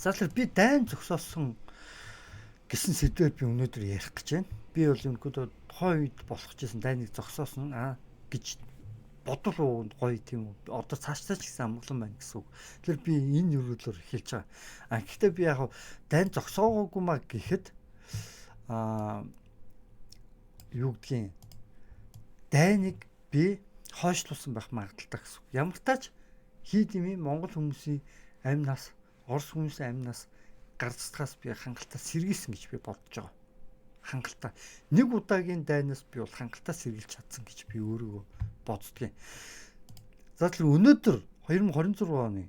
За тэгэхээр би дайн зогсоосон гэсэн сэдвээр би өнөөдөр ярих гэж байна. Би бол өнөөдөр тухайн үед болох гэсэн дайныг зогсоосон гэж бодвол гоё тийм үү. Одоо цаашдаа ч гэсэн амгалан байна гэсэн үг. Тэгэхээр би энэ өрөөлөөр эхэлж байгаа. Гэхдээ би яг дайн зогсоогоогүй маа гэхэд юу гэдгийг дайныг би хойшлуулсан байх магадaltaй гэсэн үг. Ямар тач хийд юм Монгол хүмүүсийн амнаас, Орос хүмүүсийн амнаас гарцтгаас би хангалттай сэргийлсэн гэж би бодож байгаа. Хангалттай. Нэг удаагийн дайнаас би бол хангалттай сэргийлж чадсан гэж би өөрийгөө боддгийн. За тэр өнөөдөр 2026 оны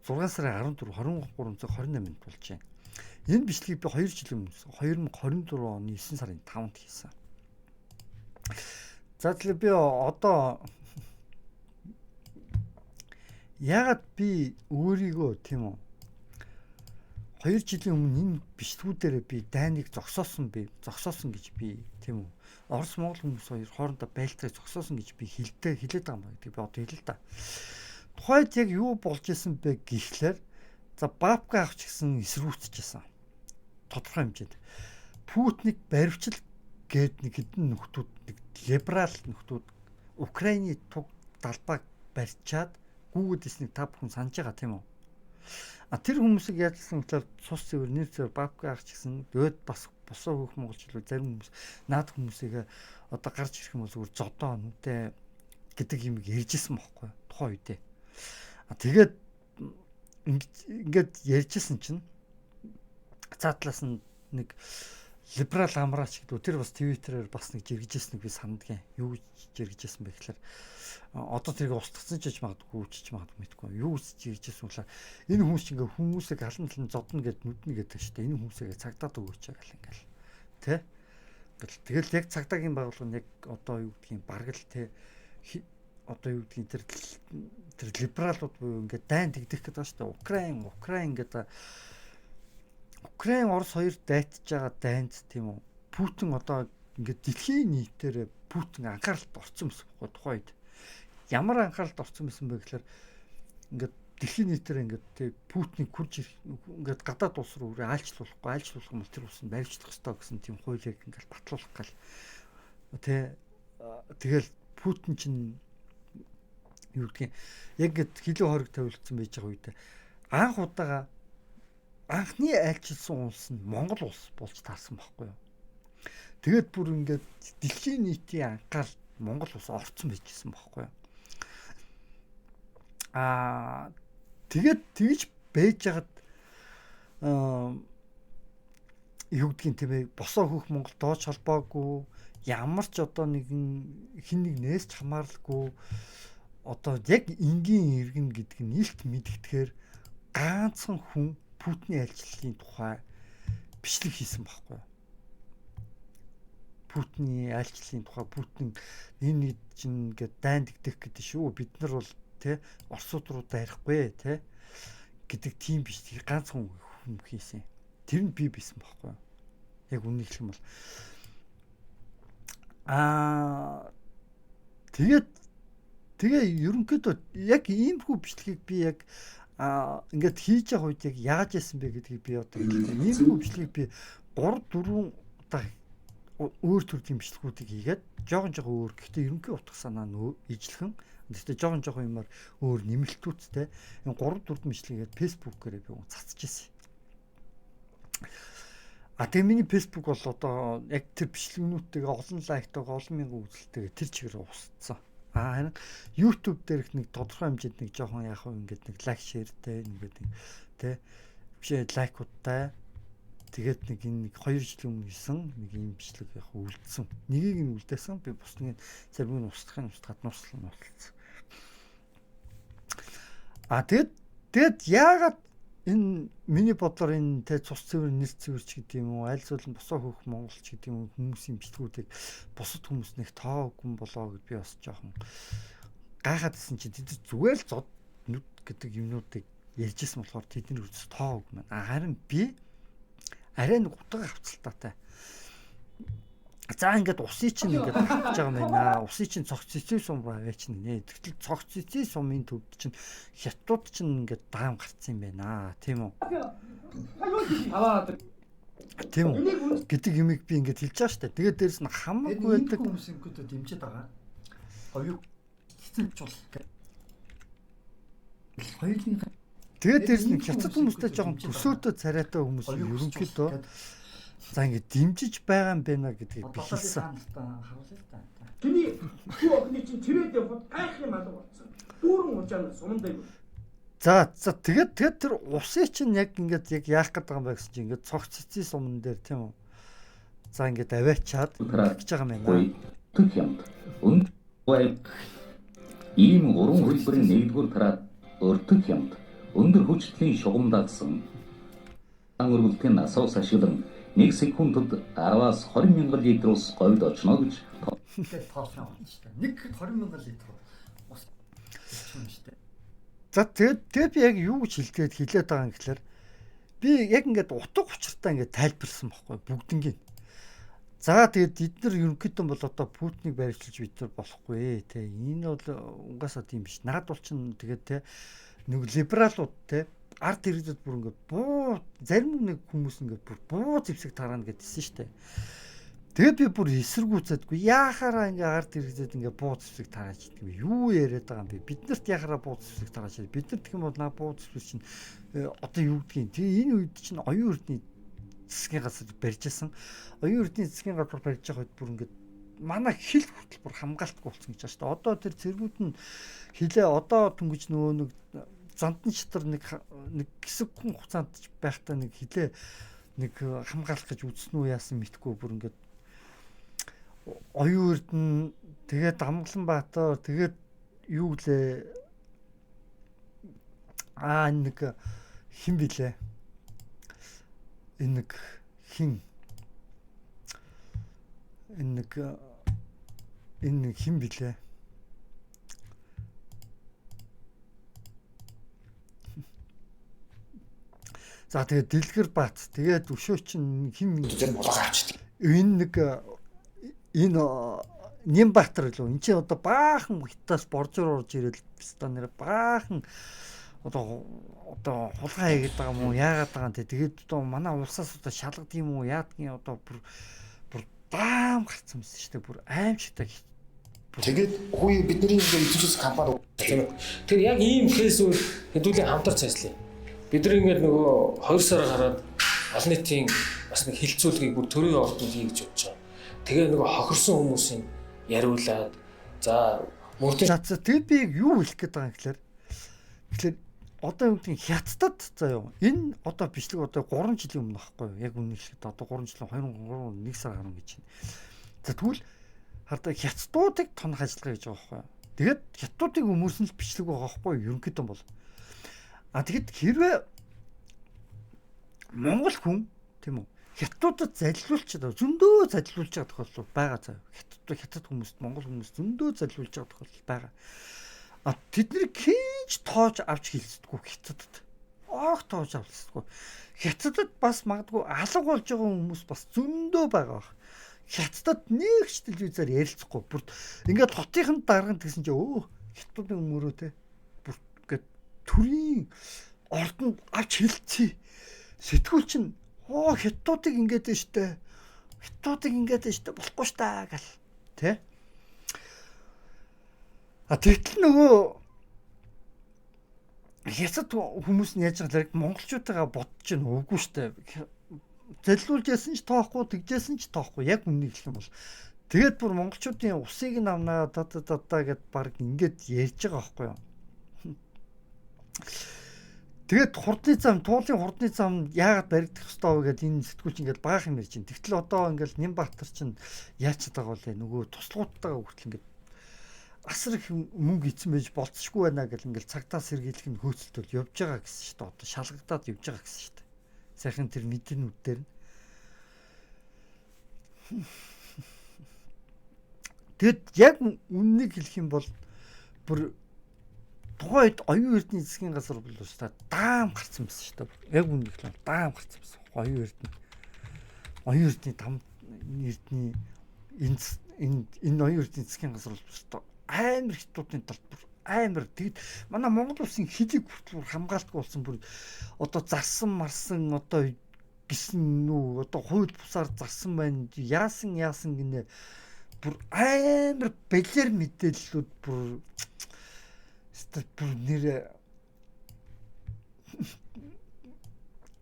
6 сарын 14, 23-28-нд болж байна. Энэ бичлэгийг би 2 жилийн өмнө 2024 оны 9 сарын 5-нд хийсэн. За тэр би одоо яагаад би өөрийгөө тийм үү 2 жилийн өмнө энэ бичлэгүүдээр би дайныг зогсоосон гэж би тийм үү Орос Монгол хүмүүс хоёр хоорондоо байлтрыг зогсоосон гэж би хэлээд байгаа юм байна гэдэг би одоо хэлээ л да. Тухайд яг юу болж исэн бэ гэхлээр за Бабка авч гисэн эсрүүцчихсэн. Тодорхой хэмжээнд Путиник баривчил гээд нэг хэдэн нөхдүүд нэг либерал нөхдүүд Украины туг далбааг барьчаад гүгүүд эснийг та бүхэн санаж байгаа тийм үү? Тэр хүмүүсийг яажсан гэхээр цус цэвэр нэр цэвэр Бабка авч гисэн дөөд бас босоо хөх монголчлууд зарим хүмүүс наад хүмүүсийг одоо гарч ирэх юм бол зүгээр зодоо нүдэ гэдэг юм ярьжсэн байхгүй тухайн үедээ. Тэгээд ингээд ярьжсэн чинь цаатлаас нь нэг либерал амраач гэдэг тэр бас твиттерээр бас нэг жиргэжсэн би сандгийн юу жиргэжсэн бэ гэхээр одоо тэрийг устгацсан ч гэж магадгүй үчиж магадгүй мэдгүй юу жиргэжсэн болохоор энэ хүмүүс чинь ингээ хүмүүсийг халан талан зодно гэд нүднэ гэдэг шүү дээ энэ хүмүүсийг цагдаад өгөөч гал ингээл тэ тэгэл яг цагдаагийн байгууллага яг одоо юу гэдгийг бараг л тэ одоо юу гэдгийг тэр либералууд буюу ингээ дайн тэгдэх гэдэг ба шүү дээ Украин гэдэг Украин Орос хоёр дайтж байгаа дайнд тийм үү Путин одоо ингээд дэлхийн нийтээр Путин анхааралд орсон юмсан байхгүй тухайд ямар анхааралд орсон юмсан бэ гэхээр ингээд дэлхийн нийтээр ингээд тэг Путиник хурж ингээд гадаад улс руу айлчлуулах юм бол тэр улсыг барьжлах ёстой гэсэн тийм хуулийг ингээд батлуулах гал тэгэл Путин чинь юу гэдгийг яг гэд хилээ хориг тавилсан байж байгаа үед анхны айлчилсан улс нь Монгол улс болж таарсан байхгүй юу. Тэгээд бүр ингээд дэлхийн нийтийн анхаарал Монгол улс орцсон байжсэн байхгүй юу. Тэгээд тэгж байж хагаад юу гэдгийг тийм ээ босоо хөх Монгол дооч холбоогүй ямар ч одоо нэгэн хин нэг нээсч хамааралгүй одоо яг энгийн иргэн гэдэг нь илт мэдгэхээр ганцхан хүн Путиний айлчлалын тухай бичлэг хийсэн байхгүй юу. Путиний айлчлалын тухай Путин энэ чинь ингээд дайн дэгдэх гэдэг шүү. Бид нар бол тэ Оросууд руу дайрахгүй тэ гэдэг тийм бичлэг ганцхан хүн хийсэн. Тэр нь би бисэн байхгүй юу. Яг үнийг хэлэх юм бол тэгээ ерөнхийдөө яг иймэрхүү бичлэгийг би яг ингээд хийж байгаа үед яг яаж яасан бэ гэдгийг би одоо иймэрхүү бичлэгийг би 3-4 удаа өөр төрлийн бичлэгүүдийг хийгээд жоохон өөр гэхдээ ерөнхий утга санаа нь ижлэхэн гэхдээ жоохон юмар өөр нэмэлтүүдтэй энэ 3-4 бичлэгээд фэйсбүүкээр би цацж ирсэн. Тэгээ миний фэйсбүүк бол одоо яг тэр бичлэгнүүдтэйгээ олон лайктайгаа олон мянган үзэлтэйгээ тэр чигээр устсан. Харин YouTube дээрх нэг тодорхой хэмжээнд нэг жоохон яг ингээд нэг лайк шеэртэй ингээд тэ бишээ лайкуудтай тэгээд нэг энэ 2 жилийн өмнө хийсэн нэг юм бичлэг яг үлдсэн. Нэгийг нь үлдээсэн би бусдыг зарим нь устгахын гаднууслан болцсон. Тэгээд яагаад энэ миний бодлоор энэ тэ цус цэвэр нэр цэвэрч гэдэг юм уу аль зүйл нь босоо хөх монголч гэдэг юм хүмүүсийн бичлгүүдийг бусад хүмүүс нэг тоогүй болоо гэд би бас жоохон гайхаадсэн чинь тэд зүгээр л зод нүд гэдэг юмнуудыг ярьжсэн болохоор тэдний үзэл тоогүй маань харин би арай нэг утга авцалтаатай За ингээд усын чинь ингээд авч байгаа юм байна. Усын чинь цогц цэцэн сум байгаа чинь нэ. Тэгтэл цогц цэцэн сумын төвд чинь хятадууд чинь ингээд даам гарцсан юм байна. Тийм үү? Тийм үү? Гэдэг юмыг би ингээд хэлж байгаа шүү дээ. Тэгээд дээрэс нь хамаагүй байдаг хүмүүс ингээд дэмжиж байгаа. Хоёуг хэцэлжүүл. Хоёулын тэгээд дээрэс нь хятад хүмүүстэй жоохон төсөөтэй царайтай хүмүүс ерөнхийдөө за ингээд дэмжиж байгаа юм байна гэдгийг би хэлсэн. Тэний хүү охины чинь тэрээд явахад гайх юм алга болсон. Дүүрэн уужаана сумандаа юу. За тэгээд тэр усын чинь яг ингээд яг яах гээд байгаа юм бэ гэсэн чинь ингээд цогц цэцэн сумн дээр тийм үү. За ингээд аваачаад гэж байгаа юм байна. Тэг юм. Ийм уран хөлбөрийн нэгдүгээр тараад өртөг юмд өндөр хүчтэй шугамдагдсан ан өргөлтийн насаас ашиглан 1 секундэд 10-аас 20 мянган литр ус говьд очно гэж тэгээд тоосон байна шүү дээ. Нэг 20 мянган литр ус шүү дээ. За тэгээд би яг юу гэж хэлээд байгаа юм гэхээр би яг ингээд утга учиртай ингээд тайлбарсан байхгүй бүгднийг. За тэгээд эдгээр ерөнхийдөө бол одоо Путиныг барилчилж бид нар болохгүй те. Энэ бол угаасаа тийм биш. Наад бол чин тэгээд те нэг либералууд те ард иргэдэд бүр ингээд буу зарим нэг хүмүүс ингээд бүр буу зэвсэг тараана гэдсэн шүү дээ. Тэгээд би бүр эсэргүүцэдгүй яахаараа ингээд ард иргэдэд ингээд буу зэвсэг тарааж идэх юм. Юу яриад байгаа юм бэ? Биднэрт яахаараа буу зэвсэг тарааж идэх. Бид нар гэх юм бол наа буу зэвсэг чинь одоо юу гэдгийг. Тэгээ энэ үед чинь оюун эрдний засгийн газар барьжсэн. Оюун эрдний засгийн газар барьж байгаа үед бүр ингээд манай хил хүртэл бүр хамгаалтгүй болсон гэж байна шүү дээ. Одоо тэр цэргүүд нь хилээ одоо түнгэж нөгөө нэг зандан шатар нэг хэсэг хүн хугацаанд байхдаа нэг хилээ нэг хамгаалах гэж үзсэн үү яасан мэдгүй бүр ингээд оюун эрдэнэ тэгээд Амгаланбаатар тэгээд юу гэлээ нэг хин билээ энэ нэг хин билээ за тэгээд Дэлгэр Баат тэгээд өшөө чинь хин тэр болгоо авчдаг. энэ Нямбатар лөө энэ чинь одоо баахан хятаас боржоор орж ирэл стан нэр баахан одоо хулгай хийгээд байгаа юм уу яагаад байгаа юм те тэгээд одоо манай улсаас одоо шалгад юм уу яадгийн одоо бүр даам гарцсан байсан шүү дээ бүр аимшигтай. Тэгээд хүү бидний эзэмшсэн компани тэр яг ийм кейсүүд хэдүүлээ хамтарч ажиллая. Бид нар ингээд нөгөө 2 сар гараад олон нийтийн бас нэг хилцүүлгийг бүр төрийн ордонд хий гэж бодож байгаа. Тэгээ нөгөө хохирсон хүмүүсийн яриулаад за мөрдөн тэгээд би юу хэлэх гээд байгаа юм гэхээр одоо юу гэдэг хятадд заяа энэ одоо бичлэг одоо 3 жилийн өмнө байхгүй юу яг үнэ хэлэхэд одоо 3 жилийн 1 сар гарна гэж байна. За тэгвэл хардаа хятадуудыг тонох ажиллагаа гэж байгаа байхгүй юу. Тэгээд хятадуудыг өмөрсөн л бичлэг байгаа байхгүй юу ерөнхийдөө бол. Тэгэд хэрвээ Монгол хүн тийм үү хятадуудад залилуулчихад зөндөө залилуулж байгаа тохиолдол байгаа заяа. Хятад хүмүүст Монгол хүмүүст зөндөө залилуулж байгаа тохиолдол байгаа. Тэднийг хийж тоож авч хилцдэггүй хятадд. Тоож авчихдаггүй. Хятадд бас магадгүй алга болж байгаа хүмүүс бас зөндөө байгаа. Хятадд нэг ч телевизээр ярилцахгүй. Бүр ингээд хотынхын дарганд гэсэн чинь хятадын өмөрөө те. Бүр ингээд төрийн ордонд авч хилцээ. Сэтгүүл чинь хятадуудыг ингээд дээ штэ. Хятадуудыг ингээд дээ штэ болохгүй штэ гэл. Тэ? Тэгтэл нөгөө хятад хүмүүс нь яаж байгаа л монголчуудаа бодож байна үгүй штэ. Залилуулж яасан ч тоохгүй, тэгжсэн ч тоохгүй. Яг үннийг хэлэх юм бол тэгээд бүр монголчуудын усыг нь авнаа гэд баг ингээд ярьж байгаа байхгүй юу. Тэгээд туулын хурдны зам яагаад баригдах ёстой вэ гэдээ энэ сэтгүүлч ингээд баах юм ярьж байна. Тэгтэл одоо ингээд Нямбатар чинь яач байгаа вэ? Нөгөө туслахуудтайгаа хүртэл ингээд асар их мөнгө ийцэн байж болцсохгүй байна гэл ингээд цагтаа сэргийлэх нь хөөцөлтөл явж байгаа гэсэн шүү дээ. Одоо шалгагдаад явж байгаа гэсэн шүү дээ. Сайхан тэр мэдрэнүүд дээр нь. Тэгэд яг үннийг хэлэх юм бол бүр тухайд оюун эрдний засгийн газар бол өстой даам гарцсан байсан шүү дээ. Яг үннийг хэлээ даам гарцсан байсан. Оюун эрдний дам эрдний энэ оюун эрдэнэ засгийн газар бол амар хятадын талбар амар тэгэд манай Монгол улсын хөлийг хүртэл хамгаалтгүй болсон бүр одоо зарсан марсан одоо гисэн нүү одоо хууль бусаар зарсан байна яасан гинэ бүр амар бэлэр мэдээллүүд бүр нэр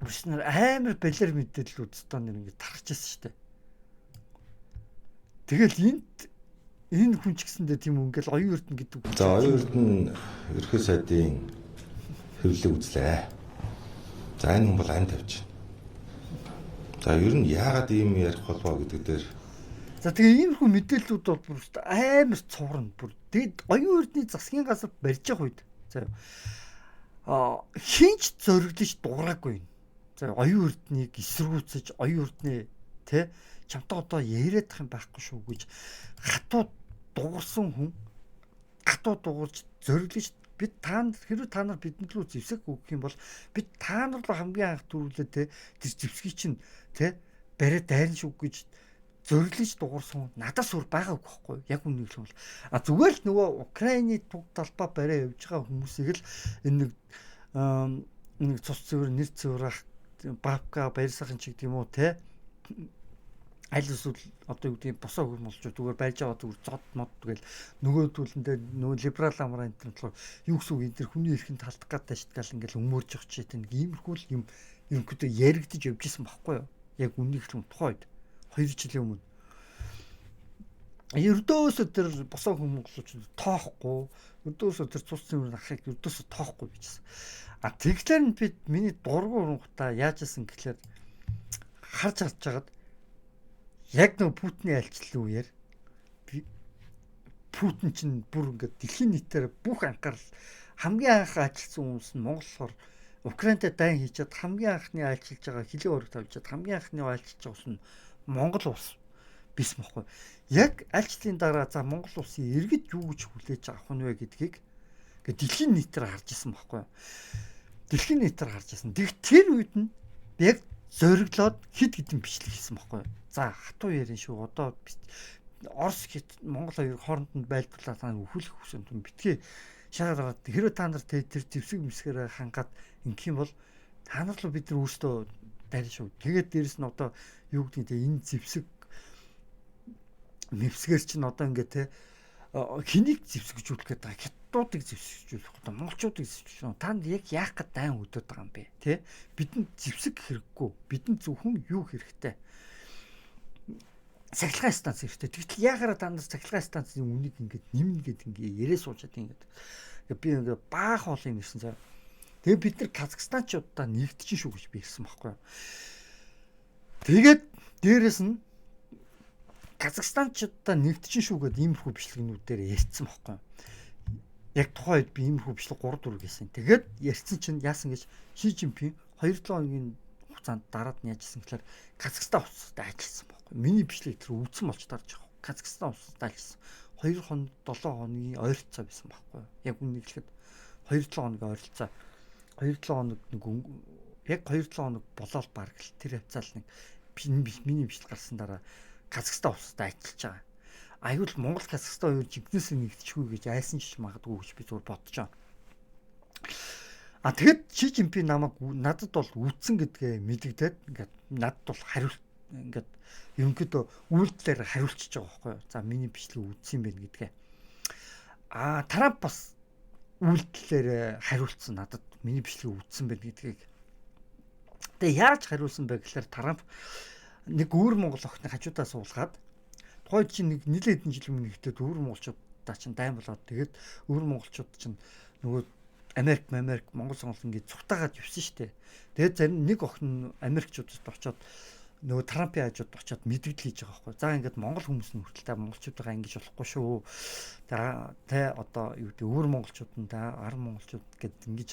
бүснэр амар бэлэр мэдээллүүд одоо нэр ингэ тархаж ирсэн шүү дээ. Тэгэл энэ хүн ч гэсэндээ тийм ингээл оюун эрдэнэ гэдэг. За оюун эрдэнэ ерхий сайдын хэвлэлийг үзлээ. За энэ хүн бол ань тавьж байна. За ер нь яагаад ийм ярих болов гэдэг дээр. За тэгээ иймэрхүү мэдээллүүд бол бүр амар цуврна бүр. Тэгэд оюун эрдэнэ засгийн газар барьж явах үед за хинч зориглож дуураагүй. За оюун эрдэнэийг эсэргүүцэж оюун эрдэнэ тэ чамтай одоо яриад тах юм байхгүй шүү гэж хатуу дуурсан хүн хатуу дуурж зориглож бид хэрвээ та нар бидэнд рүү зэвсэг өгөх юм бол бид та нар руу хамгийн анх дөрвөлээ тэ тэр зэвсгийг чинь тэ бариа дайрна шүү гэж зориглож дуурсан надаас өөр байгаагүй байхгүй яг үнийг л бол зүгээр л нөгөө Украины туг талбай бариа явж байгаа хүмүүсийг л энэ нэг цус цэвэр нэр цэврах бабка баяр сайхан ч гэдэг юм уу те аль эсвэл одоо юу гэдэг босоо хөрмөлж зүгээр байж байгаа зүгээр зод мод тэгэл нөгөөдүүлэндээ нөгөө либерал амраа энэ төр юу гэсэн үг энэ төр хүний эрхэнд талдах гэдэг таашдгаал ингээл өмөрж явах ч гэдэг иймэрхүү л юм ерөнхийдөө яригдж явж исэн байхгүй юу яг үнийг л тухайд 2 жилийн өмнө ердөөсөө тэр босоо хөрмөлж тоохгүй ердөөсөө тэр цус цэвэр ахыг ердөөсөө тоохгүй bijсэн тэгэхээр нь бид миний дургу урангуудаа яаж исэн гэхлээр харж байгаад яг нэг Путиний альчлалын үеэр Путин чинь бүр ингээд дэлхийн нийтээр бүх анхаарал хамгийн анх альчилсан хүмүүс нь Монгол болохоор Украинд дайн хийчихэд хамгийн анхны альчилж байгаа хилийн өрг тавьчихэд хамгийн анхны альчилж байгаа ус нь Монгол улс биш мэхгүй. Яг альчлалын дараа за Монгол улсын иргэд юу гэж хүлээж авах нь вэ гэдгийг ингээд дэлхийн нийтээр харж исэн мэхгүй. Дэлхийн нийтээр харж исэн. Тэр үед нь яг зориглоод хид хідэн бичлэг хийсэн мэхгүй. За хатуу ярин шүү. Одоо Орос хит Монгол хоёр хооронд нь байлдуулаад тань өхүүлэх хүсэнд битгий шаараад хэрвээ та нар тэр зэвсэг мэсгэрээ хангаад ингэх юм бол та нар л бид нар өөрсдөө дайрна шүү. Тэгээд дээрэс нь одоо юу гэдэг нь энэ зэвсэг мэвсгэр чинь одоо ингээ те хэнийг зэвсгжүүлэх гээд байгаа хятадуудыг зэвсгжүүлэх одоо монголчуудыг зэвсгжүүлэх танд яг яах гээд дайн өдөөд байгаа юм бэ те бидэнд зэвсэг хэрэггүй бидэнд зөвхөн юу хэрэгтэй цахилгаан станц хэрэгтэй тэгтэл яагаад та нар цахилгаан станцын үнийг ингээд нэмнэ гэд ингээ ярээ суучаад ингээд би ингээ баах хоол юм ирсэн цаа тэгээ бид нар Казахстанчуудаа нэгдэж шүү гэж би ирсэн байхгүй тэгээд дээрэс нь Казахстанчуудаа нэгдэж шүү гэд иймэрхүү бичлэгнүүдээр ярьсан байхгүй яг тухайн үед би иймэрхүү бичлэг 3 4 гэсэн тэгээд ярьсан чинь яасан гэж Ши Жинпин 2-7 хоногийн хугацаанд дараад нь яажсэн гэхээр Казахстан улсад ажилласан байхгүй миний бичлэг тэр өвдсөн болж тарж байгаа Казахстан улсад ажилласан 2 хоног 7 хоногийн ойролцоо байсан байхгүй яг үнийг хэлэхэд 2-7 хоногийн ойролцоо 2-7 хоног нэг яг 2-7 хоног болоод бараг л тэр хавцаал нэг миний бичлэг гарсан дараа Казахстан улсад ажиллаж байгаа. Аюул Монгол Казахстан хоёр жигнэс нэгдэчихгүй гэж айсан ч магадгүй гэж би зүгээр бодож байгаа. Тэгэд Ши Жинпин намайг надад бол үтсэн гэдгээ мэдэгдээд ингээд надад бол хариулт ингээд ерөнхийдөө үйлдэлээр хариулчихж байгаа байхгүй юу. За миний бичлэг үтсэн юм байна гэдгээ. Трамп бас үйлдэлээр хариулцсан надад миний бичлэг үтсэн байна гэдгийг. Тэгээ яаж хариулсан бэ гэхээр Трамп нэг өөр Монгол охины хажуудаа суулгаад тухайд чинь нэг нэлээд хэдэн жил өмнө ихтэй өөр монголчуудаа чинь дайн болоод тэгээд өөр монголчууд чинь нөгөө Америк Монгол сонголт ингээд цухтаагаад явсан шүү дээ. Тэгээд зарим нэг охин Америкчуудад очиод нөгөө Трампын хажууд очиод мэдгэл хийж байгаа байхгүй. За ингээд монгол хүмүүс нь хүртэл та монголчуудаа ингэж болохгүй шүү. Тэ одоо юу гэдэг өөр монголчууд нь та ар монголчууд гэд ингэж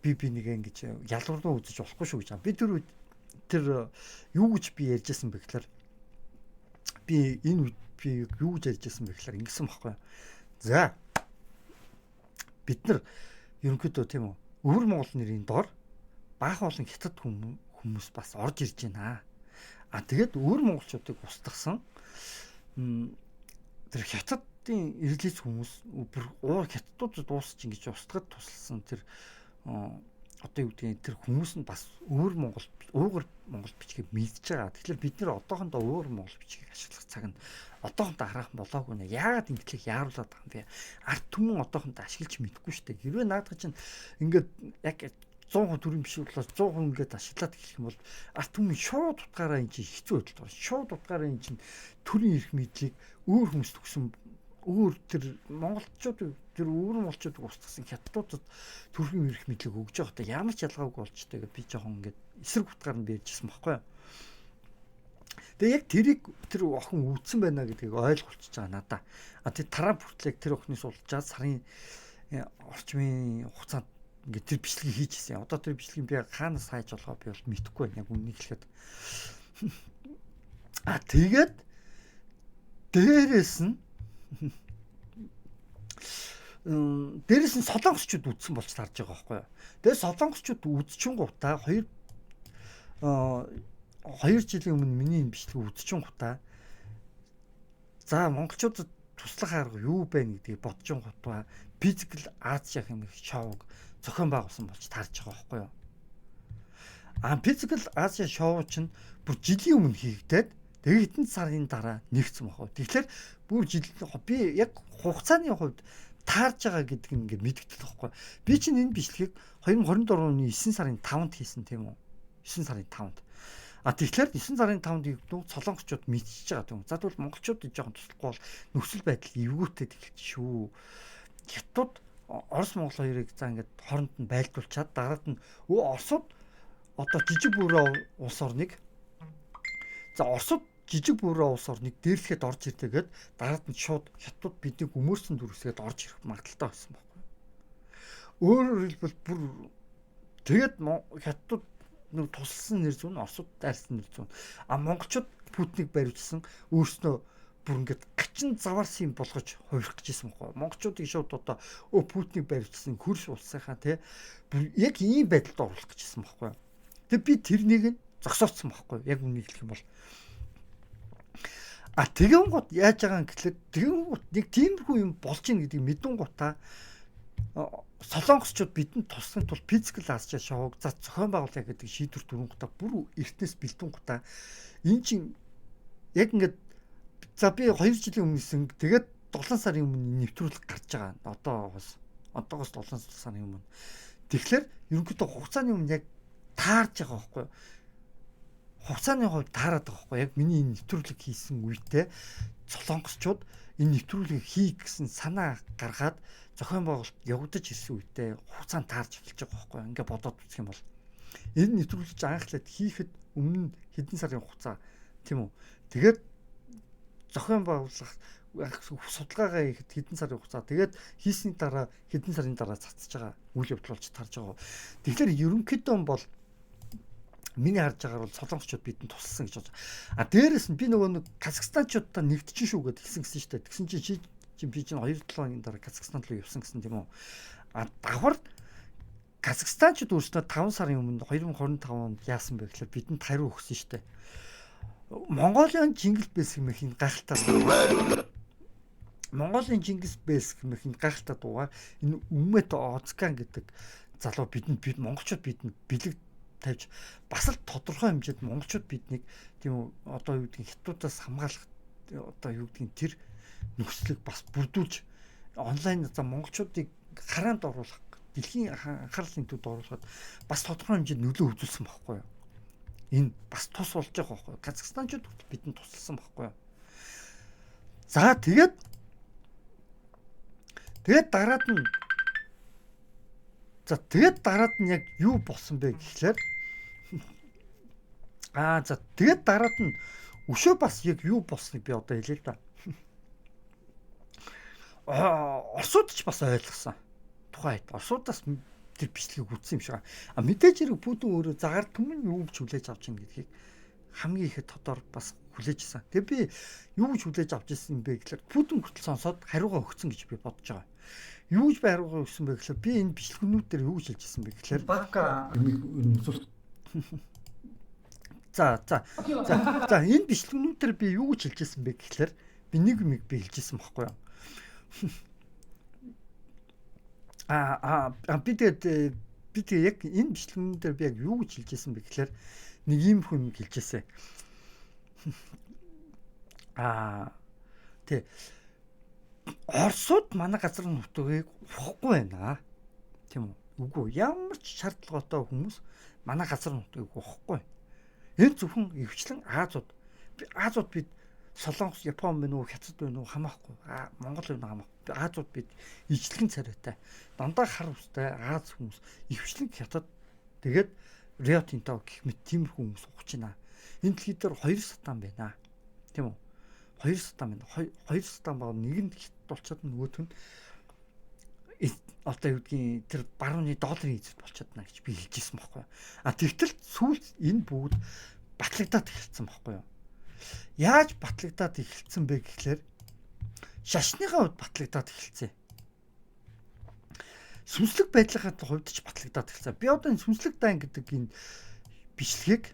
би нэг ингэж ялгарлуу үзэж болохгүй шүү гэж. Би тэр юу гэж би ярьжсэн бэ гэхээр би энэ үед би юу гэж ярьжсэн бэ гэхээр ингэсэн байхгүй. За бид нар ерөнхийдөө тийм үү өвөр монгол нэрийн дор баах олон хятад хүмүүс бас орж ирж байна. Тэгээд өвөр монголчуудыг устгасан тэр хятадын ирэлээс хүмүүс бүр уур хятадууд дуусч ингэж устгад тусалсан тэр одоо юу гэдгийг тэр хүмүүс нь бас өөр уугар монгол бичгийг мэдж байгаа. Тэгэхээр бид нэр одоохондоо өөр монгол бичгийг ашиглах цаг нь одоохондоо хараахан болоогүй нэ. Яагаад ингэтлийг яаруулаад байгаа юм бэ? Ард түмэн одоохондоо ашиглаж мэдэхгүй шүү дээ. Хэрвээ наадах чинь ингээд яг 100% төрийн биш болоод 100% ингээд ашиглаад эхлэх юм бол ард түмэн шууд утгаараа энэ чинь хэцүү байдалд орно. Шууд утгаараа энэ чинь төрийн эрх мэдлийг өөр хүмүүс төгсөн өөр тэр монголчууд тэр өөр монголчууд устгасан хятадуудад төрийн эрх мэдлийг өгж байгаадаа ямар ч ялгаагүй болчтой гэж би жоохон ингээд эсрэг утгаар нь бийжсэн байхгүй юу. Тэгээ яг тэрийг тэр охин үүдсэн байна гэдгийг ойлгуулчихж байгаа надаа. Тэр Трамп хүртлэх тэр охины суулжаад сарын орчмын хугацаанд ингээд тэр бичлэгийг хийж ирсэн. Одоо тэр бичлэгийг би хаанаас хайж болгоо би бол мэдэхгүй байна. Яг үннийг хэлэхэд. Тэгээд дээрээс нь солонгосчууд үдсэн болж тарж байгаа байхгүй юу. Тэгээ солонгосчууд үдчин гутаа 2 жилийн өмнө миний энэ бичлэг үдчин гутаа за монголчуудад туслах арга юу байна гэдгийг бодож гутаа Physical Asia хэмээх шоуг зохион байгуулсан болж тарж байгаа байхгүй юу. Physical Asia шоу чинь бүр жилийн өмнө хийгдээд тэгээд хэдэн сарын дараа нэгдсэн баг. Тэгэхээр бүр би яг хугацааны хувьд таарж байгаа гэдэг нь ингээд мэдэгдэх байхгүй. Би чинь энэ бичлэгийг 2024 оны 9 сарын 5-нд хийсэн тийм үү? 9 сарын 5-нд. Тэгэхээр 9 сарын 5-нд хийгдүү солонгосчууд мэдчихэж байгаа тийм үү? За тэгвэл монголчууд жоохон туслахгүй бол нөхцөл байдал эвгүүтэй эхэлж шүү. Хятад Орос Монгол хоёрыг за ингээд хооронд нь байлдуулчаад дараад нь Оросууд одоо жижиг бүрээ улс орныг за Оросууд жижиг бүрээ улс орныг дээрлэхэд орж ирдээгээд дараад нь шууд хятад биднийг өмөрсөн дүрсгээд орж ирэх магадaltaй байсан байхгүй. Өөрөөр хэлбэл бүр тэгээд хятад нэг тусалсан нэр зүүн Оросууд дайрсан нэр зүүн. Монголчууд Путинийг барьжсан өөрснөө бүр ингээд гачин заваарсан болгож хувирах гэжсэн байхгүй. Монголчуудыг шууд одоо Путинийг барьжсан хөрш улсынхаа тий бүр яг ийм байдалд оруулах гэжсэн байхгүй. Тэгээд би тэрнийг нь зогсооцсон байхгүй. Яг үнийг хэлэх юм бол тэгэн гот яаж байгаа юм гэхэлээ тэгэн гот нэг тиймэрхүү юм болж ийн гэдгийг мэдэн гутаа солонгосчууд бидэнд туслахын тулд Physical Asia шоуг за зохион байгуулах гэдэг шийдвэр түрэн гутаа бүр эртнээс бэлдэн гутаа эн чинь яг ингээд за би 2 жилийн өмнөсөн тэгээд 7 сарын өмнө нэвтрүүлэг гарч байгаа. Одоогоос 7 сарын өмнө. Тэгэхээр ерөнхийдөө хугацааны өмнө яг таарж байгаа байхгүй юу? Хугацааны хувьд таарад байгаа байхгүй яг миний энэ нэвтрүүлэг хийсэн үедээ солонгосчууд энэ нэвтрүүлгийг хий гэсэн санаа гаргаад зохион байгуулалт явагдаж ирсэн үедээ хугацаанд таарж эхэлж байгаа байхгүй ингээ бодоод үзэх юм бол энэ нэвтрүүлэг анхлаад хийхэд өмнө хэдэн сарын хугацаа тийм үү тэгээд зохион байгуулах судалгаагаа хийхэд хэдэн сарын хугацаа тэгээд хийсний дараа хэдэн сарын дараа цацж байгаа үйл явдал болж тарж байгаа. Тэгэхээр ерөнхийдөө бол миний харж байгаагаар бол солонгосчууд бидэнд тусалсан гэж байна. Дээрээс нь би нөгөө нэг Казахстанчуудтай нэгдэж шүү гэдээ хэлсэн шүү дээ. Тэгсэн чинь би чинь 2-7 хоногийн дараа Казахстан руу явсан гэсэн тийм үү. Давхар Казахстанчууд өөрсдөө 5 сарын өмнө 2025 онд яасан бэ гэхээр бидэнд хариу өгсөн шүү дээ. Монголын Чингис Бэс хэмээх гайхалтай Монголын Чингис Бэс хэмээх гайхалтай дуугаар энэ Үмэт Оцкан гэдэг залуу бидэнд монголчууд бидэнд бэлэг тавьж бас л тодорхой хэмжээнд монголчууд биднийг тийм одоо юу гэдгийг хятадаас хамгаалах одоо юу гэдгийг тэр нөхцөлийг бас бүрдүүлж онлайн за монголчуудыг хараанд оруулах дэлхийн анхаарлын төвд оруулахад бас тодорхой хэмжээнд нөлөө үзүүлсэн байхгүй юу? Энэ бас тус болж байгаа байхгүй юу? Казахстанчууд бидэнд тусалсан байхгүй юу? За тэгээд дараад нь яг юу болсон бэ гэхлээр за тэгээд дараад нь өшөө бас яг юу болсныг би одоо хэлээ л да. Оросууд ч бас ойлгосон. Тухайд Оросуудаас тэр бичлэгийг үзсэн юм шиг. Мэдээж хэрэг Путин өөрөө загаар түмэн юу гэж хүлээж авч ийн гэдгийг хамгийн ихэд тодор бас хүлээжсэн. Тэгээ би юу гэж хүлээж авч ирсэн бэ гэхээр Путин хүртэл сонсоод хариугаа өгсөн гэж би бодож байгаа. Юу гэж хариугаа өгсөн бэ гэхээр би энэ бичлэгнүүд дээр юу гэж хэлж ирсэн бэ гэхээр Бага За энэ бичлэгнүүд дээр би юу гэж хэлж ирсэн бэ гэхээр би нэг юм би хэлжсэн байхгүй юу. Би тэгээд яг энэ бичлэгэн дээр би яг юу гэж хэлжсэн бэ гэхээр нэг юм хүн хэлжсэн. Тэ Оросууд манай газар нутгийг ухахгүй байна. Тийм үү? Үгүй ямар ч шаардлагатай хүмүүс манай газар нутгийг ухахгүй. Энэ зөвхөн өвчлэн Азууд. Азууд бид Солонгос, Япон мөн үү, Хятад мөн үү хамаахгүй. Монгол мөн хамаахгүй. Азууд бид ижлэгэн царайтай. Дандаа хар устай Аз хүмүүс, өвчлэн Хятад тэгээд Рио Тинто гэх мэт тиймэрхүү хүмүүс ухаж байна. Энэ дэлхий дээр 2 сатан байна. Тийм үү? 2 сатан байна. 2 сатан баг нэг нь хит болчиход нөгөөх нь одоо юу гэдгийг тэр барууны долларын эзэд болчиход байна гэж би хэлжсэн байхгүй. Тэгтэл сүүлд энэ бүгд батлагдаад эхэлсэн байхгүй юу? Яаж батлагдаад эхэлсэн бэ гэхлээр шашныхаа хувьд батлагдаад эхэлсэн. Сүнслэг байдлынхаа хувьд ч батлагдаад эхэлсэн. Би одоо энэ сүнслэг дайн гэдэг энэ бичлэгийг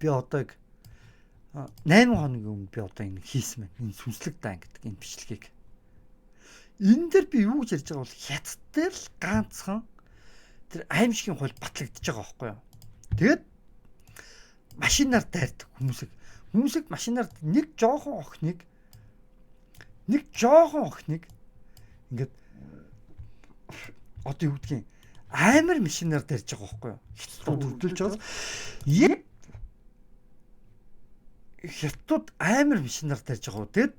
би одоо 8 хоногийн өмнө би одоо энэ хийсэн байна. Энэ сүнслэг дайн гэдэг энэ бичлэгийг. Энэ дээр би юу гэж ярьж байгаа бол хятадтай л ганцхан тэр аимшигын хууль батлагдчихж байгаа байхгүй юу. Тэгээд машинаар дайрдаг хүмүүсийг машинаар нэг жоохон охиныг ингээд одоо юу гэдгийг амар машинаар дайрж байгаа байхгүй юу. Хятадууд хөдөлж байгаас яг хятадууд амар машинаар дайрж байгаа. Тэгээд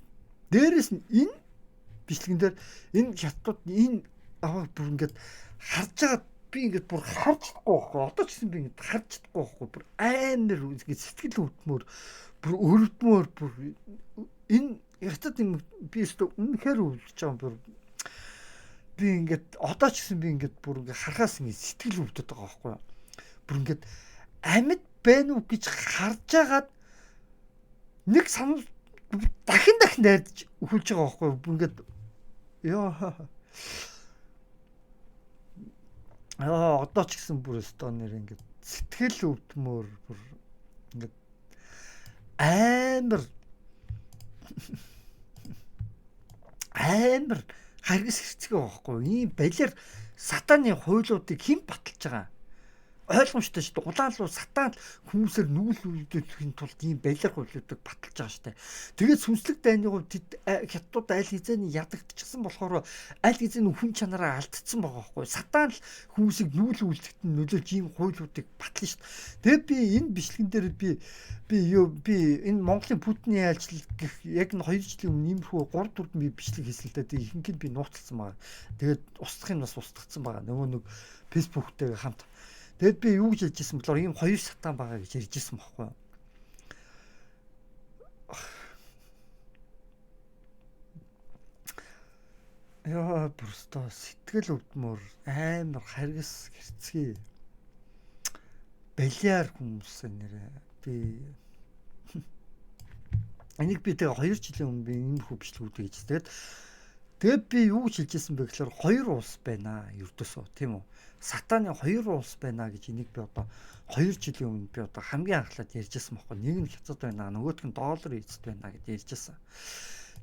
дээрэс нь энэ бичлэгэн дээр энэ хятадууд энэ бүр ингээд харж байгаа би ингээд бүр харж чадахгүй байхгүй. Одоо ч гэсэн би ингээд харж чадахгүй байхгүй. Бүр амар ингээд сэтгэл өвдмөр, бүр өрөвдмөр, бүр энэ хятад юм би өөртөө үнэхээр өвлөж байгаа бүр би ингээд одоо ч гэсэн би ингээд бүр ингээд харахаас ингээд сэтгэл өвдөд байгаа байхгүй. Бүр ингээд амьд байна уу гэж харж агаад нэг санал дахин дайрж өхүүлж байгаа байхгүй. Бүр ингээд одоо ч гэсэн бүр өстөө нэр ингээд сэтгэл өвдмөр бүр ингээд амар харгас хэрцгээ байхгүй. Ийм балиар сатаны хуйлуудыг хэн баталж байгаа? Ойлгомжтой шүү дээ. Улаан луу сатан хүмүүсээр нүүлүүлдэхийн тулд ийм балиар хуйлуудыг баталж байгаа шүү дээ. Тэгээд сүнслэг дайны хувьд хятадууд аль хэзээний ядагдчихсан болохоор аль хэзээний хүн чанараа алдсан байгаа байхгүй. Сатан л хүмүүсийг нүүлүүлдэхэд нөлөөлж ийм хуйлуудыг батлна шүү дээ. Тэгээд би энэ бичлэгэн дээр би энэ Монголын Путиний айлчлал гэх яг энэ 2 жилийн өмнө иймэрхүү 3-4 би бичлэг хийсэн л дээ. Ихэнх нь би нууцлсан байгаа. Тэгээд устгахын бас устгацсан байгаа. Нөгөө нэг фэйсбүүктэйгээ хамт. Тэгэд би юу гэж хэлжсэн болохоор ийм 2 сатан байгаа гэж ярьжсэн байхгүй юу. Яа бүрстөө сэтгэл өвдмөр амар харгас хэрцгий балиар хүмүүс нэрээ би энийг би тэгээ 2 жилийн өмнө би энэ хүү бичлэгүүд хийж тэгээд би юу гэж хэлжсэн бэ гэхээр 2 улс байна ердөөсөө тийм үү. Сатаны 2 улс байна гэж энийг би одоо 2 жилийн өмнө би одоо хамгийн анхлаад ярьжсэн байхгүй. Нэг нь хятад байна, нөгөөх нь долларын эзэд байна гэж ярьжсэн.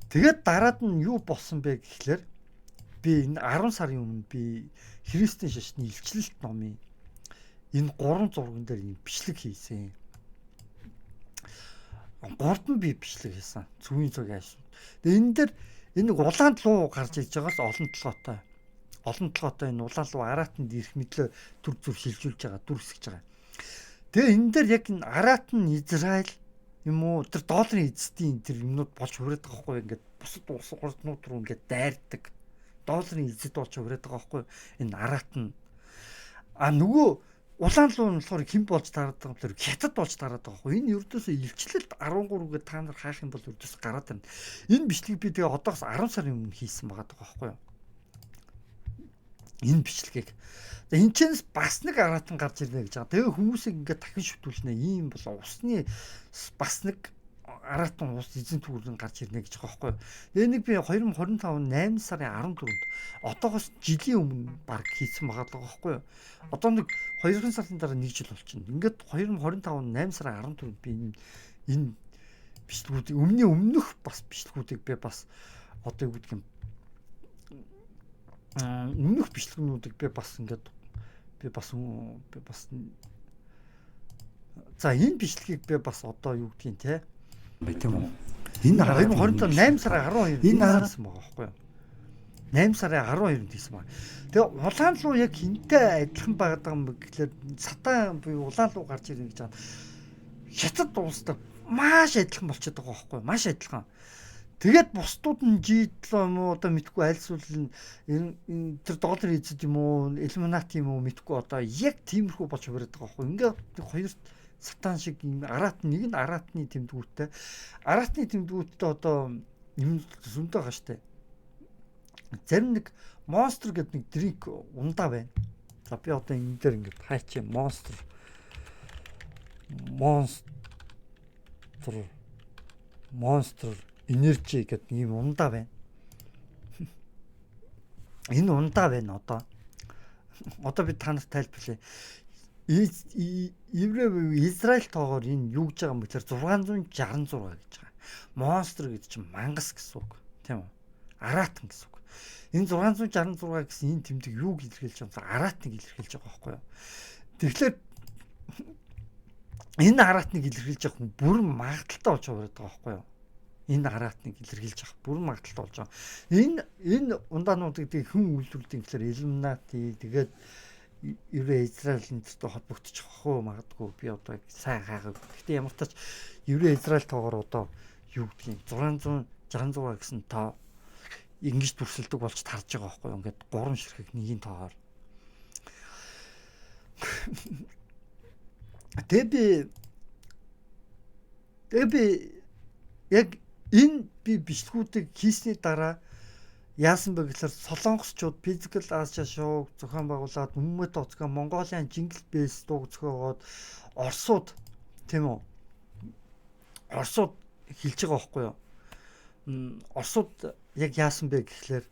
Тэгээд дараад нь юу болсон бэ гэхлээр би энэ 10 сарын өмнө би Христийн шашны илчлэлт номын энэ 3 зурган дээр юм бичлэг хийсэн. 3 би бичлэг хийсэн. Зүгийн цог ааш. Тэгээд энэ дээр энэ улаан луу гарч иж байгаас олон толгойтой энэ улаан луу араатанд ирэх мэтлээ төр зүр шилжүүлж байгаа, дүр хэсгэж байгаа. Тэгээ энэ дээр яг энэ араат нь Израиль юм уу тэр долларын эзэдийн тэр юмнууд болж хүрээд байгаа байхгүй ингээд бусад улс орнууд руу ингээд дайрдаг. Долларын эзэд болж хүрээд байгаа байхгүй энэ араат нь. Нөгөө улаан луу нь болохоор хэн болж таарад байгаа юм тэр хятад болж таарад байгаа байхгүй. Энэ ердөөсөө илчлэлт 13-гээ та нар хаах юм бол ердөөсөө гараад байна. Энэ бичлэг би тэгээ одоос 10 сарын өмнө хийсэн байгаа байхгүй юу. Энэ бичлэгийг. Энэ ч бас нэг араатан гарч ирнэ гэж байгаа. Тэгээ хүмүүсийг ингээд дахин шүтүүлнэ. Ийм бол усны бас нэг араатан ус эзэн түүрэн гарч ирнэ гэж байгаа байхгүй юу. Тэгээ нэг би 2025 8 сарын 14-нд одоогоос жилийн өмнө баг хийсэн байгаа л байхгүй юу. Одоо нэг 2 сарын дараа 1 жил болчихно. Ингээд 2025 8 сарын 14-нд би энэ бичлэгүүдийг өмнөх бас бичлэгүүдийг би бас одоо юу гэдэг юм өмнөх бичлэгнүүдийг би бас за энэ бичлэгийг би бас одоо юу гэдгийг те тийм үү энэ 2020 8 сарын 12 энэ харсан байгаа байхгүй юу 8 сарын 12-нд хийсэн байна. Тэгээ улаан луу яг хинтэй адилхан байгаад байгаа юм гэхлээр сатан буюу улаан луу гарч ирнэ гэж байна. Хятад улстай маш адилхан болчиход байгаа байхгүй юу? Маш адилхан. Тэгээд бусдууд нь G7 юм уу одоо мэдгүй альсвал энэ тэр доллар эзэд юм уу Illuminati юм уу мэдгүй одоо яг тиймэрхүү болж бариад байгаа байхгүй юу? Ингээд хоёр сатан шиг юм нэг нь аратны тэмдгүүттэй. Аратны тэмдгүүттэй одоо юм зөндөө байгаа штэ. Зарим нэг Monster гэдэг нэг дринк ундаа байна. За би одоо энэ дээр ингээд хайчих Monster Energy гэдэг нэг юм ундаа байна. Энэ ундаа байна одоо. Одоо би танаас тайлбарлая. Израиль тоогоор энэ юу гэж байгаа юм бэ? 666 гэж байгаа. Monster гэдэг чинь мангас гэсэн үг. Тийм үү? Аратан гэсэн үг. Энэ 666 гэсэн энэ тэмдэг юуг илэрхийлж байгаа юм? Аратныг илэрхийлж байгаа байхгүй юу? Тэгэхээр энэ аратныг илэрхийлж байгаа хүн бүрэн магадaltaй болж байгаа байхгүй юу? Энэ аратныг илэрхийлж байгаа бүрэн магадaltaй болж байгаа. Энэ ундаануудыг хүн үйлдвэрлэдэг гэхээр Illuminati тэгээд еврей Израиль энэтэй холбогдчих واخ уу магадгүй би одоо сайн хаагаад. Гэхдээ ямар ч тач еврей Израиль тоогоор одоо юу гэдгийг 666 гэсэн тоо ингэж дүрсэлдэг болж тарж байгаа байхгүй юу? Ингээд 3 ширхэг нэгийн тоогоор. Тэгээ би яг энэ би бичлэгүүдийг хийсний дараа яасан бэ гэхээр солонгосчууд Physical Asia шоуг зохион байгуулад Өмнөд Тоцгоо Монголын Jingle Bells дууг зохиогоод Оросууд тийм үү? Оросууд хэлж байгаа байхгүй юу? Оросууд яг яасан бэ гэхлээр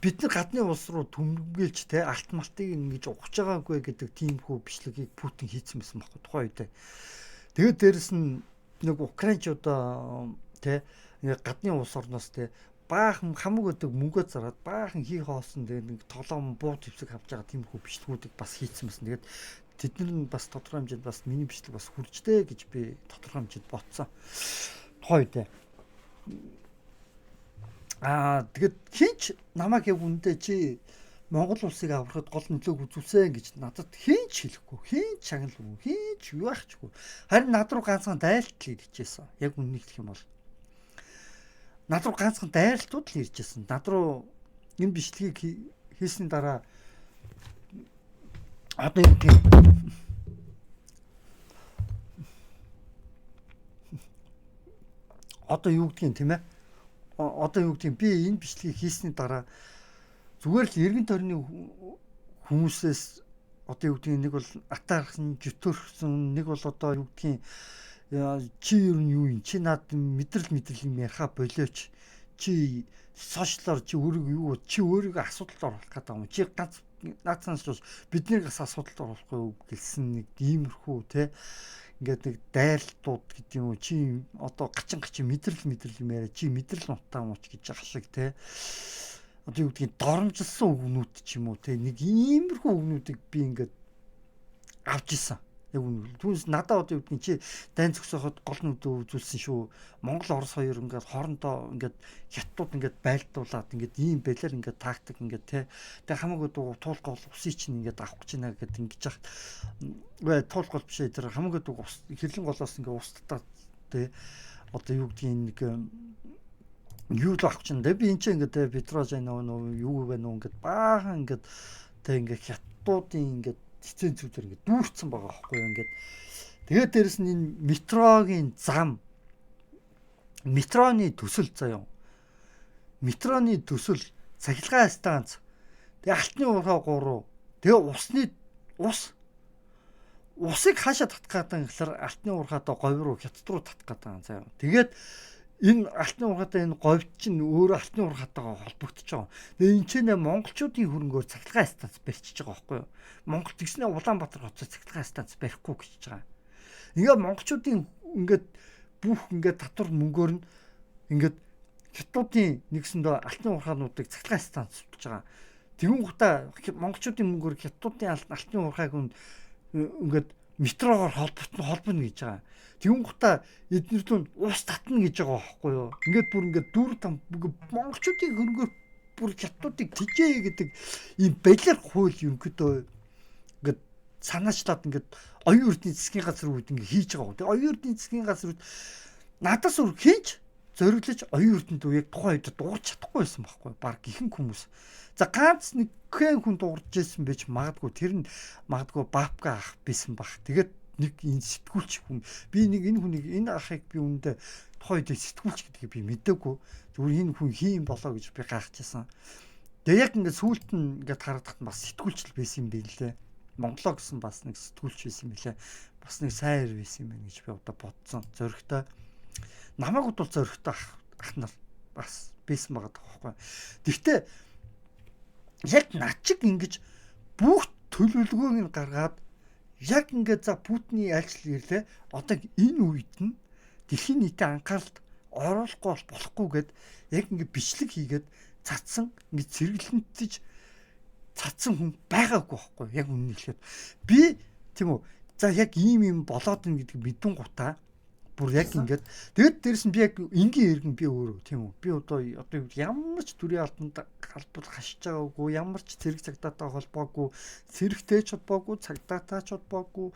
бид нар гадны улс руу төмгөөлж те алт малтыг ингэж ухаж байгаагүй гэдэг тиймхүү бичлэгийг Путин хийсэн байсан байхгүй тухайн үед. Тэгээд дээрэс нь нэг Украинчуудаа те гадны улс орноос те баахан хамаг өдөг мөнгө зараад баахан хий хоосон тэгээд нэг толом буу твсэг авч байгаа тиймхүү бичлэгүүдийг бас хийсэн байсан. Тэгээд тэд нар нь бас тодорхой хэмжээнд бас миний бичлэг бас хүрчтэй гэж би тодорхой хэмжээнд бодсон. Тухайн үед. Тэгээд хинч намайг яг үндэ чи Монгол улсыг аврахад гол нөлөөг үзүүлсэн гэж надад хинч хэлэхгүй, хинч шагналгүй, хинч юу яахчгүй. Харин над руу ганцхан дайлтал иржсэн. Яг үннийг хэлэх юм бол над руу ганцхан дайлтууд л иржсэн. Над руу энэ бичлэгийг хийсний дараа одоо юм тийм одоо юу гэдгийг тийм ээ одоо юу гэдгийг би энэ бичлэгийг хийсний дараа зүгээр л эргэн тойрны хүмүүсээс одоо юу гэдгийг нэг бол атаархан жөтөрсөн нэг бол одоо юу гэдгийг чи ер нь юу юм чи над мэдрэл юм яриа болооч чи сошиалор чи өөрийгөө асуудалд оруулах гэдэг юм чи ганц наацнаас ч биднээс асуудалд оруулахгүй гэлсэн нэг иймэрхүү те ингээд нэг дайлтууд гэдэг юм уу чи одоо гачин мэдрэл юм яриа чи мэдрэл нутаа мууч гэж байгаа шиг те одоо юу гэдгийг доромжилсан үгнүүд ч юм уу те нэг иймэрхүү үгнүүдийг би ингээд авч исэн яг үнэ түүнээс надад одоо юу гэдгийг чи дайн зөксөхөд гол нүдөө үзүүлсэн шүү Монгол Орос хоёр ингээд хоорондоо ингээд хятадууд ингээд байлдуулаад ингээд ийм байлаар ингээд тактик ингээд те тэг хамаагүй туулах гол усыг чинь ингээд авах гэж байна гэдэг ингэж яхад туулах гол биш тэр хамаагүй хэрлэн голоос ингээд устдаад те одоо юу гэдгийг нэг юу л авах чинь би энэ чинь ингээд Петрожин нөө юу вэ нөө ингээд баахан ингээд тэг ингээд хятадуудын ингээд цэцэн зүудэр ингээд дүүрсэн байгаа байхгүй юу ингээд тэгээд дээрэс нь энэ метрогийн зам метроны төсөл заяа метроны төсөл цахилгаан станц тэгээд алтны ургаа 3 тэгээд усыг хаашаа татах гэдэг гэхээр алтны ургаадаа говь руу хятад руу татах гэдэг заяа тэгээд энэ алтны ургаатай энэ говьд чинь өөрөө алтны ургаатайгаа холбогдож байгаа. Тэгээ энэ чинь монголчуудын хөрөнгөөр цахилгаан станц барьчихж байгаа байхгүй юу? Монгол тэгснэ Улаанбаатар хотод цахилгаан станц барихгүй гэж байгаа. Ингээд монголчуудын ингээд бүх ингээд татвар мөнгөөр нь ингээд хятадын нэгсэндээ алтын уурхаануудыг цахилгаан станц суулж байгаа. Тэгүн гутаа монголчуудын мөнгөөр хятадын алтын уурхайг ингээд метрогоор холбоно гэж байгаа. Тэгүн гутаа эднэр түн ус татна гэж байгаа байхгүй юу? Ингээд бүр ингээд дүүр там монголчуудын хөрөнгөөр бүр хятадыг тижээ гэдэг ийм балиар хууль ерөнхийдөө ингээд санаачлаад ингээд оюун эрдэнэ засгийн газар үед ингээд хийж байгаа. Тэгээ оюун эрдэнэ засгийн газар үед надаас өөр хийж зориглож оюун эрдэнэд яг тухайн үед дуурч чадахгүй байсан байхгүй баг ихэнх хүмүүс. За ганц нэг хүн дуурж ирсэн байж магадгүй тэр нь магадгүй бабка ах байсан баг. Тэгээд нэг энэ сэтгүүлч хүн би нэг энэ хүнийг энэ ахыг би үүндээ тухайн үед сэтгүүлч гэдгийг би мэдээгүй. Зүгээр энэ хүн хийм болоо гэж би гайхажсэн. Тэгээ яг ингээд сүүлд нь ингээд харагдахад бас сэтгүүлч байсан юм байна лээ. Монголоо гэсэн бас нэг сэтгүүлч байсан юм лээ. Бас нэг сайн ир байсан юм байна гэж би одоо бодсон. Зөрөгтэй намайг бол зөрөгтэй ах нар бас байсан байгаа тоххой. Гэхдээ яг над чиг ингэж бүх төлөвлөгөөг нь гаргаад яг ингээд за Путиний айлчлал ирлээ. Одоо энэ үед нь дэлхийн нийтийн анхааралд оруулахгүй болохгүй гэд яг ингээд бичлэг хийгээд цацсан ингээд зэрэглэнтэж цацсан хүн байгаагүй байхгүй яг үнэн хэлэхэд би тийм үү за яг ийм болоод ин гэдэг мэдэн гутаа бүр яг ингээд тэгээд дээрэс нь би яг энгийн иргэн би өөрөө тийм үү би одоо ямар ч төрийн албанд халбал хашиж байгаагүй ямар ч зэрэг цагдаатай холбоогүй зэрэгтэй ч холбоогүй цагдаатай ч холбоогүй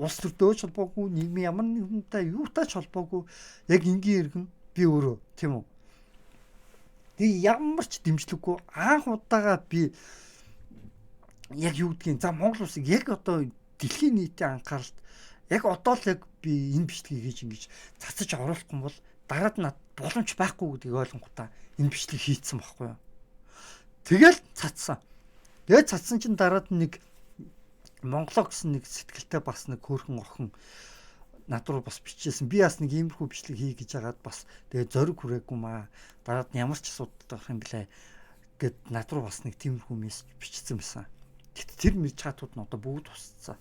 улс төртэй ч холбоогүй нийгмийн ямар нэгэнтэй юутай ч холбоогүй яг энгийн иргэн би өөрөө тийм үү тэгээ ямар ч дэмжлэггүй анх удаага би яг юу гэдгийг за Монгол улсыг яг одоо дэлхийн нийтийн анхааралд яг одоо л яг би энэ бичлэгийг хийж ингэж цацаж оруулах юм бол дараад над боломж байхгүй гэдгийг ойлгонготой энэ бичлэг хийцэн байхгүй юу. Тэгэл цацсан. Тэгээд цацсан чинь дараад нэг Монголоо гэсэн нэг сэтгэлтэй бас нэг хөөрхөн охин над руу бас бичижсэн. Би бас нэг иймэрхүү бичлэг хий гэж хагаад бас тэгээд зориг хүрээгүй маа. Дараад нь ямар ч асуудал байх юм блэ гэд над руу бас нэг тиймэрхүү мессеж бичсэн байсан. Тэр чатууд нь одоо бүгд тусцсан.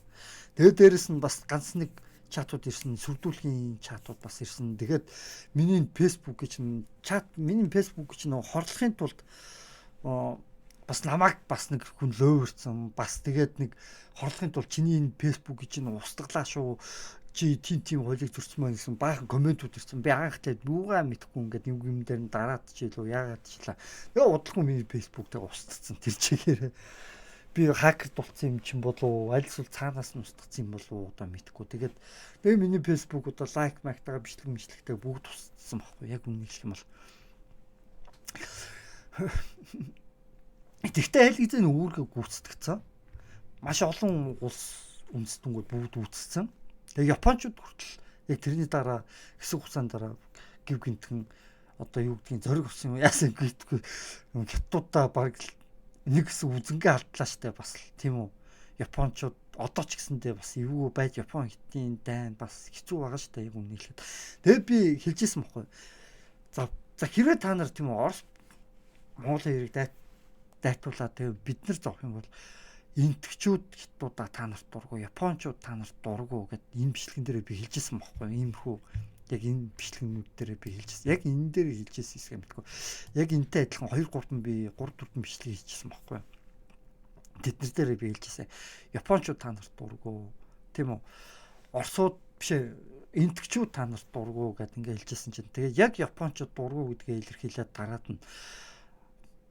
Тэгээд дээрэс нь бас ганц нэг чатууд ирсэн, сүрдүүлгийн чатууд бас ирсэн. Тэгээд миний фэйсбүүк гэж миний фэйсбүүк гэж нэг хорлохын тулд бас намайг бас нэг хүн лөөвөрсөн. Бас тэгээд нэг хорлохын тулд чиний энэ фэйсбүүк гэж нэг устгалаа шүү. Чи тийм хуулийг зөрчсөн мөн гэсэн баахан комментууд ирсэн. Би анхлаад юугаа мэдэхгүй ингээд юм дээр нь дараад ч илүү яагаад ч илаа. Тэгээ удалгүй миний фэйсбүүктэйг устцсан тэр чигээр. Би хакер болцсон юм чинь болов аль эсвэл цаанаас нь устгацсан юм болов одоо мэдэхгүй. Тэгээд тэгээ миний фэйсбүүк одоо лайк маяктайгаа бичлэгтэй бүгд тусцсан байхгүй яг үнэ хэлэх юм бол. Тэгтээ аль хэзээ өөргөө гүйцэтгэцэн. Маш олон улс үндэстнүүд бүгд үүсцэн. Тэгээ Япончууд хүртэл яг тэрний дараа хэсэг хугацаанд дараа гів гинтхэн одоо юу гэдгийг зориг авсан юм яасан гэдэггүй. Хятадуудаа баг нэг хэсэг үзэнгээ алдлаа штэ бас л тийм үү. Япончууд одоо ч гэсэндээ бас эвгүй байж Япон хятадын дайн бас хэцүү байгаа штэ яг үнэ хэлэхэд. Тэгээд би хэлжсэн байхгүй. За хэрвээ та нар тийм үү Орос Монголын хэрэг дайтуулаад тэгээд бид нар зовх юм бол энтгчүүд хятадуудаа та нарт дургу, Япончууд та нарт дургу гэд энэ бичлэгэн дээр би хэлжсэн байхгүй. Иймэрхүү яг энэ бичлэгнүүд дээр би хэлжсэн. Яг энэ дээр хэлжсэн хэсэг мэдгүй. Яг энэтэй адилхан 2-3 би 3-4 бичлэг хийчихсэн байхгүй. Тэднэр дээр би хэлжсэн. Япончууд та нарт дургу, тийм үү? Оросууд бишээ энтгчүүд та нарт дургу гэд ингээ хэлжсэн чинь. Тэгээ яг Япончууд дургу гэдгээ илэрхийлээд дараад нь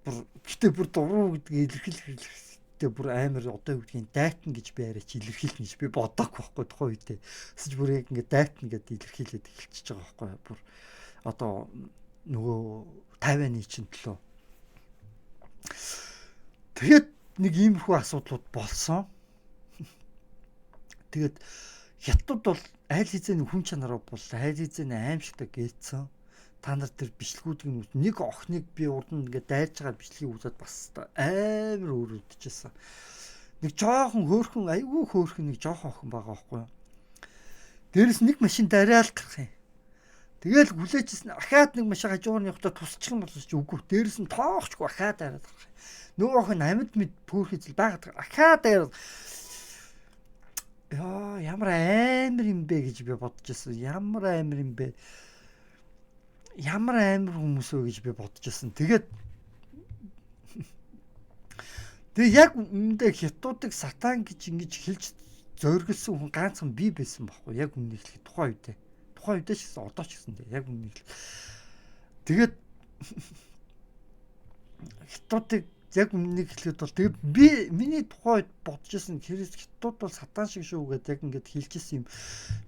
бүр дургу гэдгээ илэрхийлэхдээ бүр амар одоо юу гэдгийг дайтна гэж би арай чи илэрхийлнэ гэж би бодоагүй байхгүй тухайн үедээ. Эсвэл бүр яг ингээ дайтна гэдээ илэрхийлээд эхэлчихэж байгаа байхгүй. Бүр одоо нөгөө Тайваны чинь төлөө. Тэгээд нэг иймэрхүү асуудлууд болсон. Тэгээд Хятад бол аль хэзээ хүн чанараа бол аль хэзээ аимшигтай гээцсэн. Та нар тэр бичлэгүүдийн нэг охиныг би урд нь ингээд дайрж байгаа бичлэгийг үзээд бас амар өөрөдчихсэн. Нэг жоохон хөөрхөн айгүй хөөрхөн нэг жоохон охин байгаа байхгүй юу. Дээрээс нэг машин дараал гарах юм. Тэгээл хүлээжсэн ахаад нэг машин хажуугаар нь явахдаа тусчих юм бол ч үгүй. Дээрээс нь тоохчгүй ахаад дараад гарах юм. Нөгөө охин амьд мэд пөөрх эзэл байгаад ахаад дараад яа ямар амар юм бэ гэж би бодож байсан. Ямар амар юм бэ? Ямар амар хүмүүс вэ гэж би бодож байсан. Тэгээд яг үүндээ хятадыг сатан гэж ингэж хэлж зориглсон хүн ганцхан би байсан байхгүй яг үннийг хэлэхэд тухайн үедээ ч гэсэн одоо ч гэсэн яг үннийг хэл. Тэгээд хятадыг яг үннийг хэлэхэд бол тэгээд би миний тухайн үед бодож байсан хятад бол сатан шиг шүү гэдээ яг ингэж хэлчихсэн юм.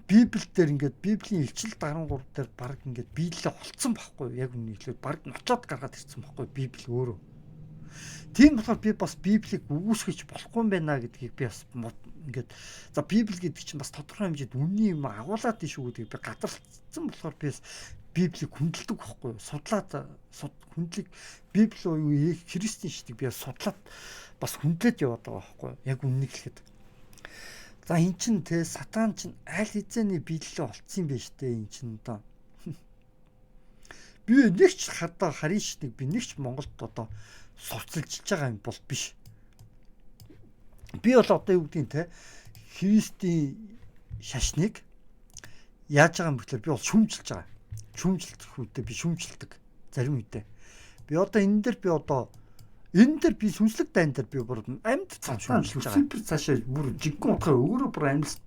Библиэл дээр ингэж Библийн илчил 13 дээр баг ингэж биелэлээ олцсон байхгүй яг үннийг хэлэхэд баг ноцоод гаргаад ирсэн байхгүй Библи өөрөө. Тийм болохоор би бас Библийг үгүйсгэж болохгүй юм байна гэдгийг би бас ингээд за Библи гэдэг чинь бас тодорхой хэмжээнд үнний юм агуулад тийш үү гэдгийг би гадарлцсан болохоор би Библийг хүндэлдэг байхгүй юу? Судлаад хүндлэг Библи уу Христийн шатыг би судлаад бас хүндлээд яваад байгаа байхгүй юу? Яг үннийг хэлэхэд. За эн чин те сатан чин аль хэзээний биелэлээ олцсон юм бэ штэ эн чин одоо. Би нэг ч хадаа харин шатыг би нэг ч Монголд одоо сурталчилж байгаа юм бол биш. Би бол одоо юу гэдгийг те Христийн шашныг яаж байгаа юм бэхлээр би бол шүүмжилж байгаа. Шүүмжилдэх үедээ би шүүмжилдэг зарим үедээ. Би одоо энэ дээр би сүнслэг дайн дээр би бүр амьд шүүмжилж байгаа. Супер цаашаа бүр жиггэн утгаар өөрөө бүр амьд.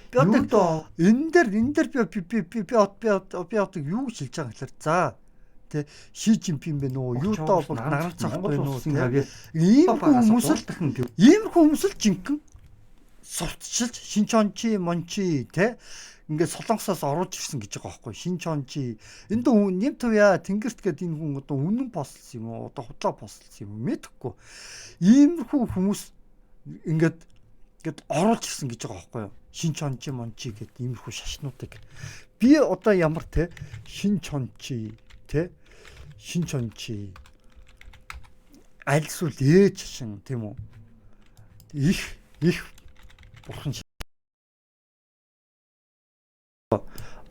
Би одоо энэ дээр би одоо юу гэж хэлж байгаа гэхээр за тэ Ши Жинпин бэ нөө юу доо бол наран цахгүй нөө ийм хүмүүс л жинхэнэ сурталчилж Шинчончи мончи тэ ингээд Солонгосоос оруулж ирсэн гэж байгаа байхгүй Шинчончи энд нэм тувья тэнгэрт гээд энэ хүн одоо үнэн постлс юм уу одоо худлаа постлс юм уу мэдэхгүй иймэрхүү хүмүүс ингээд оруулж ирсэн гэж байгаа байхгүй Шинчончи мончи гээд иймэрхүү шашнуудыг би одоо ямар тэ Шинчончи тэ Шинчончи альсвал ээж шин тийм үү их бурхан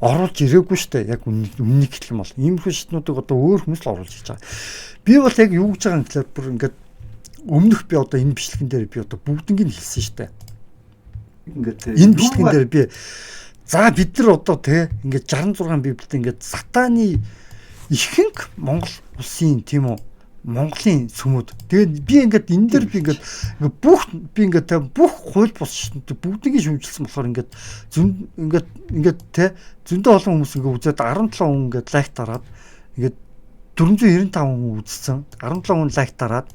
оруулж ирээгүй штэ яг үннийг хэлэх юм бол иймэрхүү шатнуудыг одоо өөр хүмүүс л оруулж ирж байгаа. Би бол яг юу гэж байгаа юм гэхээр бүр ингээд өмнөх би одоо энэ бичлэгэн дээр би одоо бүгднийг нь хэлсэн штэ. Ингээд энэ бичлэгэн дээр би за бид нар одоо те ингээд 66 библиэд ингээд сатаны ихэнх Монгол улсын тийм үү Монголын сүмүүд. Тэгээд би ингээд энэ дээр би ингээд бүх хууль бус шатнууд бүгднийг шүүмжилсэн болохоор ингээд те зөндөө олон хүмүүс ингээд үзээд 17 хүн ингээд лайк дараад ингээд 495 хүн үзсэн 17 хүн лайк дараад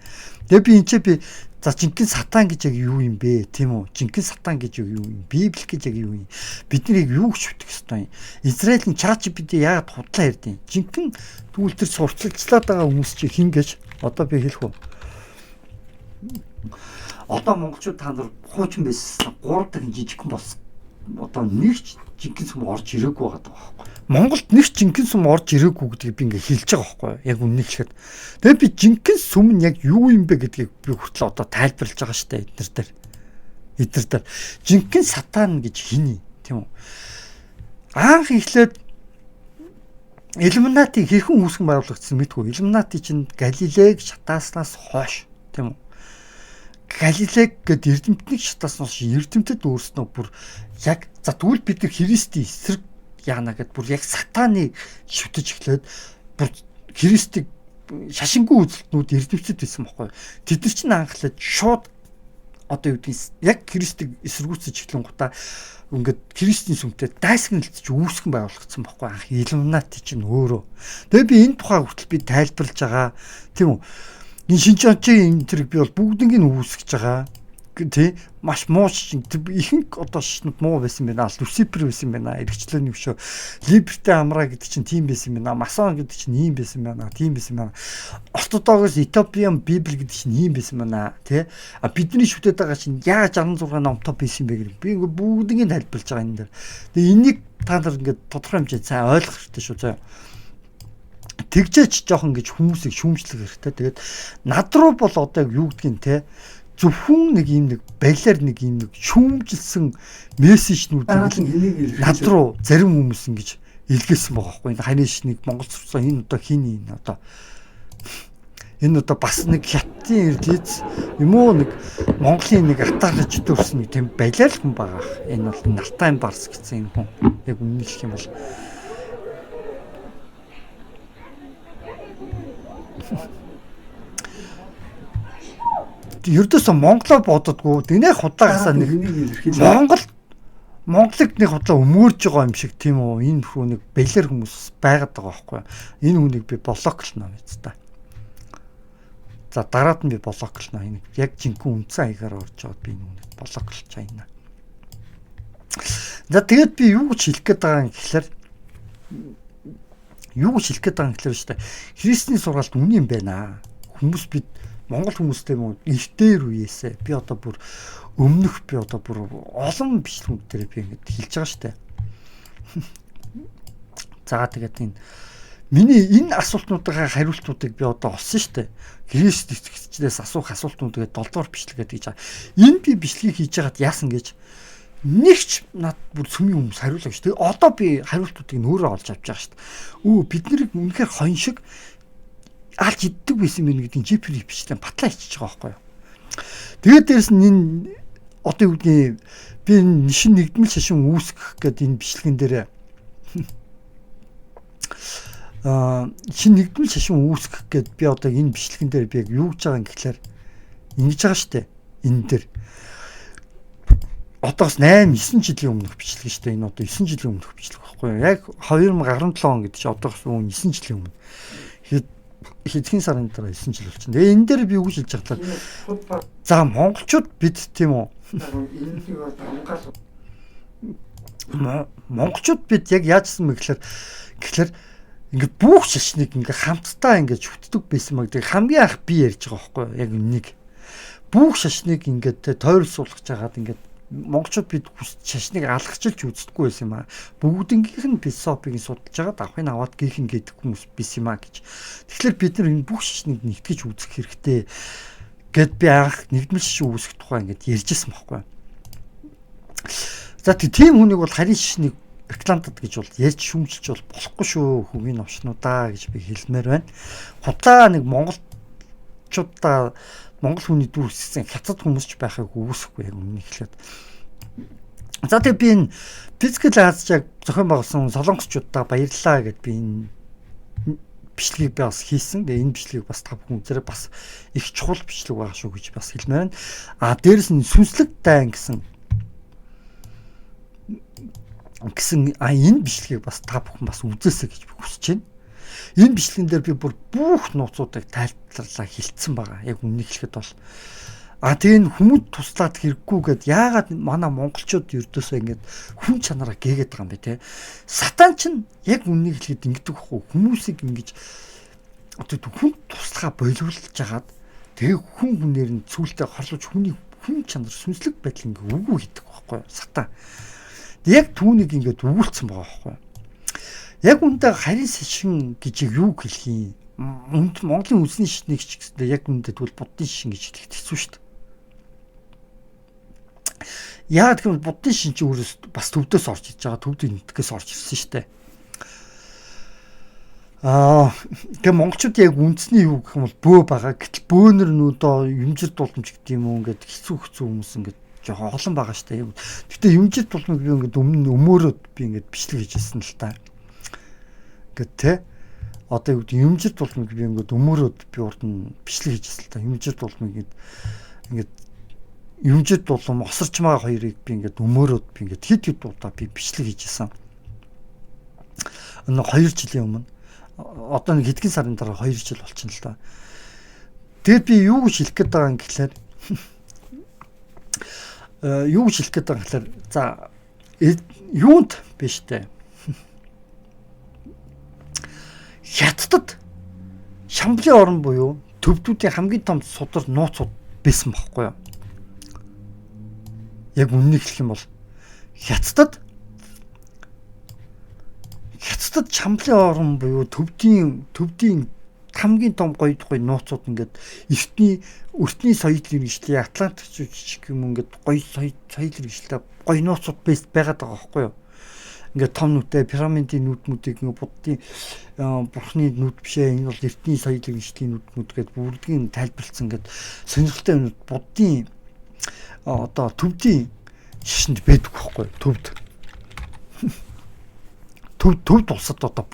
тэгээд би энэ би за жинхэнэ сатан гэж яг юу юм бэ тийм үү жинхэнэ сатан гэж юу юм Библи гэж яг юу юм бид нарыг юу гэж шүтэх ёстой юм Израилийн ChatGPT яагаад худлаа ярьдیں۔ Жинхэнэ тэгвэл тэр сурталчлаад байгаа хүмүүс чи хин гэж одоо би хэлэх үү одоо монголчууд та нар хуучин байсан 3 дахин жижигхэн болсон одоо нэг ч жинхэнэ сүм орж ирээгүй байгаа байхгүй Монголд нэг жинхэнэ сүм орж ирээгүй гэдгийг би ингээ хэлж байгаа байхгүй яг үннийг хэлэхэд тэгээд би жинхэнэ сүм нь яг юу юм бэ гэдгийг би хүртэл одоо тайлбарлаж байгаа штэ эднэр дээр жинхэнэ сатан гэж хиний тийм үү анх эхлээд Иллюминати хэрхэн үүсгэн байгуулагдсан мэдгүй Иллюминати чинь Галилег шатааснаас хойш тийм үү Галилег гэдэг эрдэмтнийг шатааснаас эрдэмтэд өөрснөө бүр яг за тэгвэл бид нар Христийн эсрэг яана гэд бүр яг сатаныг шүтэж эхлээд бүр Христийг шашингүй үзэлтнүүд эрдэмтэд байсан байхгүй. Тэд нар чинь анхлаад шууд одоо юу гэдгийг яг Христийг эсэргүүцэж эхлэнгуудаа ингээд Христийн сүмтэй дайсагналцж үүсгэн байгуулагдсан байхгүй анх Иллюминати чинь өөрөө. Тэгээ би энэ тухай хүртэл би тайлбарлаж байгаа тийм үү. Энэ Шинчончи энэ зэрэг би бол бүгднийг нь үүсгэж байгаа. Тий маш муу ихэнх одоо шишнүүд муу байсан байна. Люцифер байсан байна. Иргэчлөөний өшөө Либерте амраа гэдэг чинь тийм байсан байна. Масон гэдэг чинь ийм байсан байна. Тийм байсан байна. Ортодокс Ethiopian Bible гэдэг чинь ийм байсан байна. Тий бидний шүтээд байгаа чинь яаж 66 номтой байсан бэ гэх би ингээ бүгднийг тайлбарлаж байгаа энэ дээр. Тэгээ энийг та нар ингээ тодорхой хэмжээнд сайн ойлгох хэрэгтэй шүү заа. Тэгжээч жоохон гэж хүмүүсийг шүүмжлэх хэрэгтэй. Тэгээд над руу бол одоо юу гэдгийг те зөвхөн нэг юм нэг балиар нэг юм нэг шүүмжилсэн мессежнүүдийг над руу зарим хүмүүс ингэж илгээсэн байгаа байхгүй. Энэ ханиш нэг Монгол сурсан энэ одоо хин энэ одоо Энэ одоо бас нэг хятадын эрдийц юм уу нэг Монголын нэг атаарч төрсөн нэг тийм байлаа л хүн байгаа. Энэ бол Нартайн Барс гэсэн энэ хүн. Яг үнэн хэлэх юм бол ердөөсөө Монголоо боддоггүй. Дэнэ худаасаа нэг Монголыг нэг худлаа өмөрж байгаа юм шиг тийм үү? Энэ хүү нэг бэлэр хүмүүс байгаад байгаа байхгүй юу? Энэ хүнийг би блоклно мэт та. За дараад нь би блоклно. Энэ яг жинхэнэ үндсэн хаягаар орж байгаад би энэ хүнийг блоклж чайна. За тэгээд би юу гэж хэлэх гээд байгаа юм гэхэлэр шүү дээ. Христний сургаалт үнэн юм байна. Хүмүүс бид Монгол хүмүүстэй юм уу? Эртээр үеэсээ би одоо бүр өмнөх би одоо бүр олон бичлэгүүд дээр би ингэж хэлж байгаа шүү дээ. За тэгээд миний энэ асуултнуудаа хариултуудыг би одоо олсон шүү дээ. Христ итгэгчдээс асуух асуултнууд тэгээд 7 дугаар бичлэгээд хийж байгаа. Энэ би бичлэгийг хийж байгаад яасан гэж нэгч над бүр сүмийн хүмүүс хариулаагүй шүү дээ. Одоо би хариултуудыг нөөрэ олж авч байгаа шүү дээ. Бид нарыг үнэхээр хон шиг алж иддэг байсан юм гэдгийг жипри бичлэн батлаа хийчих байгаа байхгүй юу. Тэгээд дээрэс нь энэ одоо юу гэдгийг би нишин нэгдмэл шашин үүсгэх гэдэг энэ бичлэгэн дээр шин нэгдмэл шашин үүсгэх гэдэг би одоо энэ бичлэгэн дээр би яг юу гэж байгаа юм гэхлээр ингэж байгаа шүү дээ. Энэ дээр одоос 8 9 жилийн өмнөх бичлэг шүү дээ. Энэ одоо 9 жилийн өмнөх бичлэг байхгүй юу. Яг 2017 он гэдэг чинь одоос 9 жилийн өмнө. Хэдхэн сарын дараа 9 жил болчихно. Тэгээ энэ дээр би юу гэж хэлж байгаа. За монголчууд бид тийм үү? Монголчууд бид яг яажсан бэ гэхлээр ингээд бүх шашныг ингээд хамтдаа ингээд шүтдэг байсан маа гэдэг хамгийн анх би ярьж байгаа байхгүй юу? Яг нэг бүх шашныг ингээд тойрол суулгаж хагаад ингээд монголчууд бид шашныг алгачилж үздэггүй байсан юм аа. Бүгднгийнх нь философиг судалж байгаа давхын аваад гийхэн гэдэг хүмүүс бис юм аа гэж. Тэгэхээр бид нар энэ бүх шашныг нэгтгэж үзэх хэрэгтэй гэд би анх нэгдмэл шашин үүсгэх тухай ингээд ярьжсэн байхгүй. За тийм хүнийг бол харин шашныг рекламдад гэж бол ярьж шүмжилж бол болохгүй шүү хөгийн новшнуудаа гэж би хэлмээр байна. Худлаа нэг монголчуудаа Монгол хүний дүр хэссэн хятад хүмүүс ч байхыг үүсэхгүй яг өмнө ихлээд. За тэгээ би энэ физикал Азиаг зохион байгуулсан солонгосчуудаа баярлалаа гэд би энэ бичлэгийг би бас хийсэн. Тэгээ энэ бичлэгийг бас та бүхэн үзээрэй бас их чухал бичлэг байгаа шүү гэж бас хэлмээр байна. Дээрэс нь сүнслэг дайн гэсэн энэ бичлэгийг бас та бүхэн бас үзээсэй гэж би хүсэж байна. Энэ бичлэгэн дээр би бүр бүх нууцуудыг тайлбарлаа хэлсэн байгаа. Яг үннийг хэлэхэд бол тэгээ хүмүүс туслаад хэрэггүй гэд яагаад манай монголчууд ердөөсөө ингэж хүн чанараа гээгээд байгаа юм бэ те. Сатан ч яг үннийг хэлэхэд ингэдэг байхгүй хүмүүсийг ингэж одоо хүн туслахаа боловлж жагаад тэгээ хүн хүнээр нь цүүлтэй хорлож хүний хүн чанар сүнслэг байдал ингэ үгүй хийдэг байхгүй сатан. Яг түүнийг ингэ өгүүлсэн байгаа байхгүй. Яг үндэ харин шашин гэж юу хэлэх юм? Монголын үндэсний шашныг ч гэсэндээ яг үндэ тэгвэл буддын шашин гэж хэлэхэд хэцүү шүү дээ. Яг тэгвэл буддын шашин ч өөрөөс бас төвдөөс орж иж байгаа, төвдөө нутгээс орж ирсэн шүү дээ. Тэгээ монголчууд яг үндэсний юу гэх юм бол бөө байгаа. Гэтэл бөөнөр нүүдөө юмжир дулмж гэдэг юм уу ингээд хэцүү хүмүүс ингээд жоохон олон байгаа шүү дээ. Гэтэ юмжир дулмыг би ингээд өмнө өмөөрөөд би ингээд бичлэг хийжсэн л та. Тэ одоо юу гэдэг юмжир дулмыг би ингээд өмөрөөд би урд нь бичлэг хийжсэн л та. Юмжир дулмыг ингээд юмжир дулм осорчмаа хоёрыг би ингээд өмөрөөд би ингээд хэд удаа би бичлэг хийжсэн. Энэ 2 жилийн өмнө одоо нэг хэдхэн сарын дараа 2 жил болчихно л та. Тэгэд би юу гэж хэлэх гээд байгаа юм гэхлээр за юунд биш дээ. Хятадд Шамблын орн буюу төвдүүдийн хамгийн том судар нууцуд байсан байхгүй юу? Яг үннийг хэлэх юм бол Хятадд Шамблын орн буюу төвдийн хамгийн том гоё нууцуд ингээд өртний соёл иргэншлийн Атлант жижиг юм ингээд гоё соёл иргэншилтэй гоё нууцуд байгаад байгаа байхгүй юу? ингээд том нүдтэй пирамидын нүдмүүдийг ингээд буддын бурхны нүд бишээ энэ бол эртний соёлын гişтийн нүдмүүд гэдэг бүгдийг тайлбарлсан ингээд сонирхолтой юм буддын одоо төвдийн шишинд байдаг байхгүй төвд улсад одоо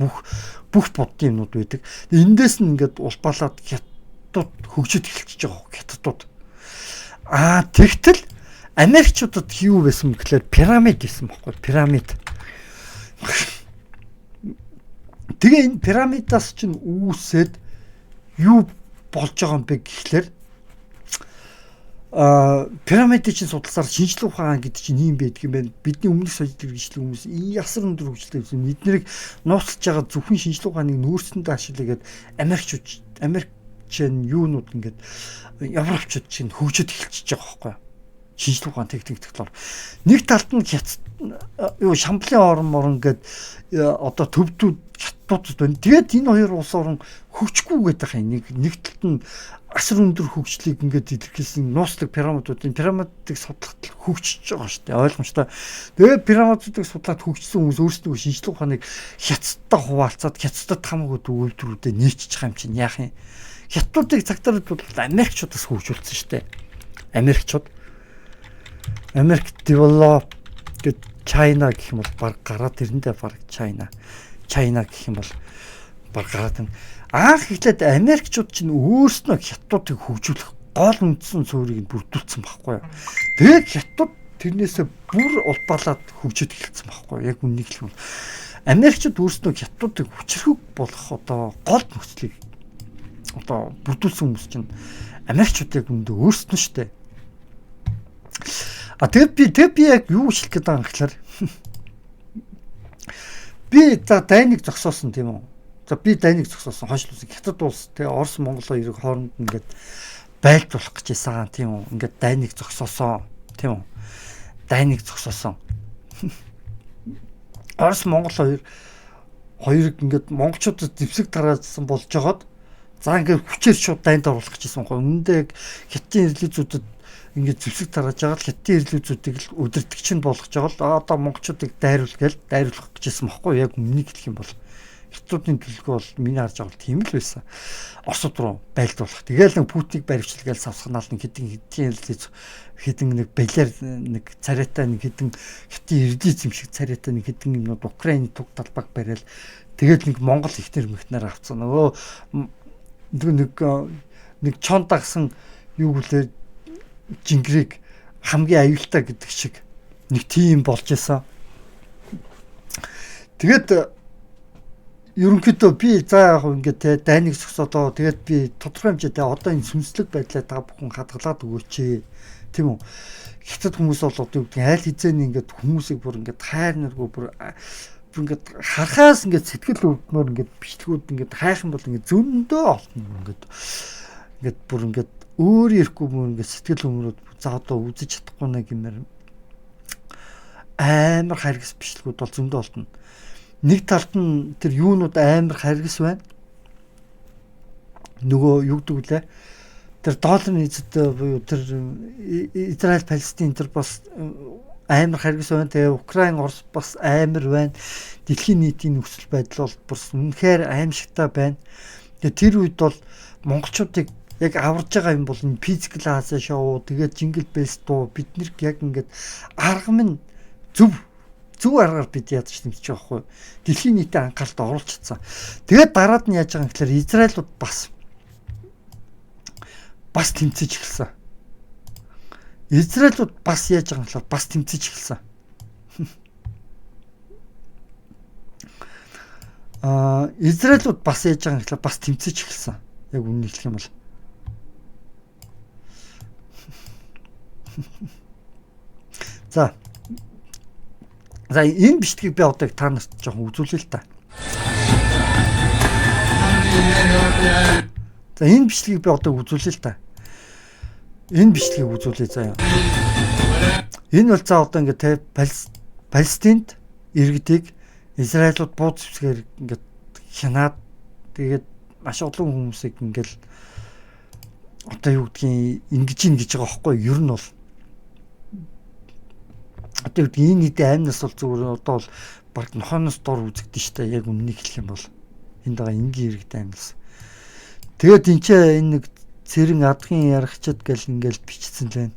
бүх буддын юмнууд байдаг. Эндээс нь ингээд улбаалаад хятадууд хөгжиж эхэлчихэж байгаа хятадууд. Тэгтэл Америкчуудад юу байсан гэхээр пирамид байсан байхгүй пирамид. Тэгээ энэ пирамидаас чинь үүсээд юу болж байгаа юм бэ гэхлээр пирамидыг чинь судласаар шинжлэх ухаан гэдэг чинь юм байдаг юм байна. Бидний өмнөх соёлын хэрэгжлэх хүмүүс ясар өндөр хөгжилтэй байсан. Эднийг нууцлж байгаа зөвхөн шинжлэх ухааныг нөөцөндөө ашиглаад Америкчууд юунууд ингээд Европчууд чинь хөгжиж эхэлчихэж байгаа байхгүй. Шинжлэх ухаан техник технологи. Нэг талд нь Шамблын орон гээд одоо төвдүүд хятадууд байна. Тэгээд энэ хоёр улс орон хөгжихгүй гэдэг юм. Нэг талд нь асар өндөр хөгжлийг ингээд илэрхийлсэн нууцлаг пирамидуудын пирамидыг судлахад хөгжиж байгаа шүү дээ. Ойлгомжтой. Тэгээд пирамидуудыг судлаад хөгжсөн хүмүүс өөрсдөө шинжлэх ухааныг хятадтай хуваалцаад хятадд хамаагүй үйлдвэрүүдэд нийцчих байгаа юм чинь яах юм? Хятадуудыг цагтаар бол Америкчуудаас хөгжүүлсэн шүү дээ. Америк develop гэд China гэх юм бол баг гараад ирэндээ баг China гэх юм бол баг гараад байна. Анх эхлээд Америкчууд чинь өөрснөө хятадуудыг хөгжүүлэх гол үндсэн суурийг бүрдүүлсэн байхгүй юу. Тэгээд хятад тэрнээсээ бүр улбаалаад хөгжиж эхэлсэн байхгүй юу. Яг үннийг хэлбэл Америкчууд өөрснөө хятадуудыг хүчрхэг болох одоо гол нөхцөлийг одоо бүрдүүлсэн хүмүүс чинь Америкчууд яг үндэ өөрснөө штэ. Тэгээд би яг юу хэлэх гээд байгаа юм гэхээр би дайныг зогсоосон тийм үү. Би дайныг зогсоосон хойшлуулсан хятад улс тэгээ Орос Монголоо ерөг хооронд ингээд байлдуулах гэж байсан тийм үү. Ингээд дайныг зогсоосон тийм үү. Дайныг зогсоосон. Орос Монгол хоёрыг ингээд монголчуудад зэвсэг тараажсан болж жагаад за ингээд хүчээр шууд дайнд оруулах гэж байсан гоо. Үүндээ хятадын ирлизүүдэд ингээд зэвсэг тарааж байгаа л хятадын ирлизүүдийг л өдөртөгч нь болгож байгаа л одоо монголчуудыг дайруулах гэж байсан байхгүй яг өмнөний хэлэх юм бол хятадын төлөвлөгөө бол миний харж байгаа тийм л байсан. Оросд руу байлдуулах. Тэгээл нэг Путиныг баривчлал савсганаал нэг хэдэн нэг балиар нэг царайтай нэг хэдэн хятадын ирлиз юм шиг царайтай нэг хэдэн юмнууд Украины туг талбайг бариад тэгээд нэг Монгол ихнэр мөхнөр авцсан. Нэг чон дагсан юу гэлээ Жингрийг хамгийн аюултай гэдэг шиг нэг тийм болж исэн. Тэгээд ерөнхийдөө би за яг ингээд дайныг зогсоодоо тэгээд би тодорхой хэмжээтэй одоо энэ сүнслэг байдлаа та бүхэн хадгалаад өгөөч тийм үү. Хятад хүмүүс бол одоо юу гэдэг айл хизээний ингээд хүмүүсийг бүр ингээд хайр нэргүй бүр ингээд харахаас ингээд сэтгэл өвдмөр ингээд бичлэгүүд ингээд хайх юм бол ингээд зөндөө олно ингээд бүр ингээд өөр ирэхгүй бүр ингээд сэтгэл өмрөөд за одоо үзэж чадахгүй нэг юмэр амар харгас бичлэгүүд бол зөндөө олно. Нэг талд нь тэр юунууд амар харгас байна. Нөгөө юу гэдэг вүлээ? Тэр долларын эзэд буюу тэр Израиль Палестин тэр бас амар харгас байна. Тэгээ Украин Орос бас амар байна. Дэлхийн нийтийн нөхцөл байдал бол бас үнэхээр аимшигтай байна. Тэгээ тэр үед бол монголчуудыг яг аварж байгаа юм бол энэ физикал хаасаа шоу тэгээд жингл бэс дуу бид нэр яг ингээд арга минь зөв аргаар бид ядаж тэмцэж байгаа хгүй. Дэлхийн нийтийн анхааралд оруулж чадсан. Тэгээд дараад нь яаж байгаа юм гэхээр Израилууд бас тэмцэж эхэлсэн. Израилууд бас яаж байгаа юм гэхээр бас тэмцэж эхэлсэн. Израилууд бас яаж байгаа юм гэхээр бас тэмцэж эхэлсэн. Яг үннийг хэлэх юм бол За энэ бичлэгийг би одоо та нарт жоохон үзүүлээ л та. За энэ бичлэгийг би одоо үзүүлээ л та. Энэ бичлэгийг үзүүлээ заяа. Энэ бол за одоо ингээд Палестинд иргэдийг Израилууд бууз зэвсгээр ингээд хянаад тэгээд маш олон хүмүүсийг ингээд одоо юу гэдгийг ингэж байгаа байхгүй юу? Ер нь бол одоо энэ хэдийн аймнаас бол зүгээр одоо бол баг нохооноос дор үзэгдэн штэ яг үннийг хэлэх юм бол энд байгаа энгийн иргэд аймнаас. Тэгээд энэ ч энэ нэг цэрэн адгын ярахчад гэл ингээл бичсэн л байна.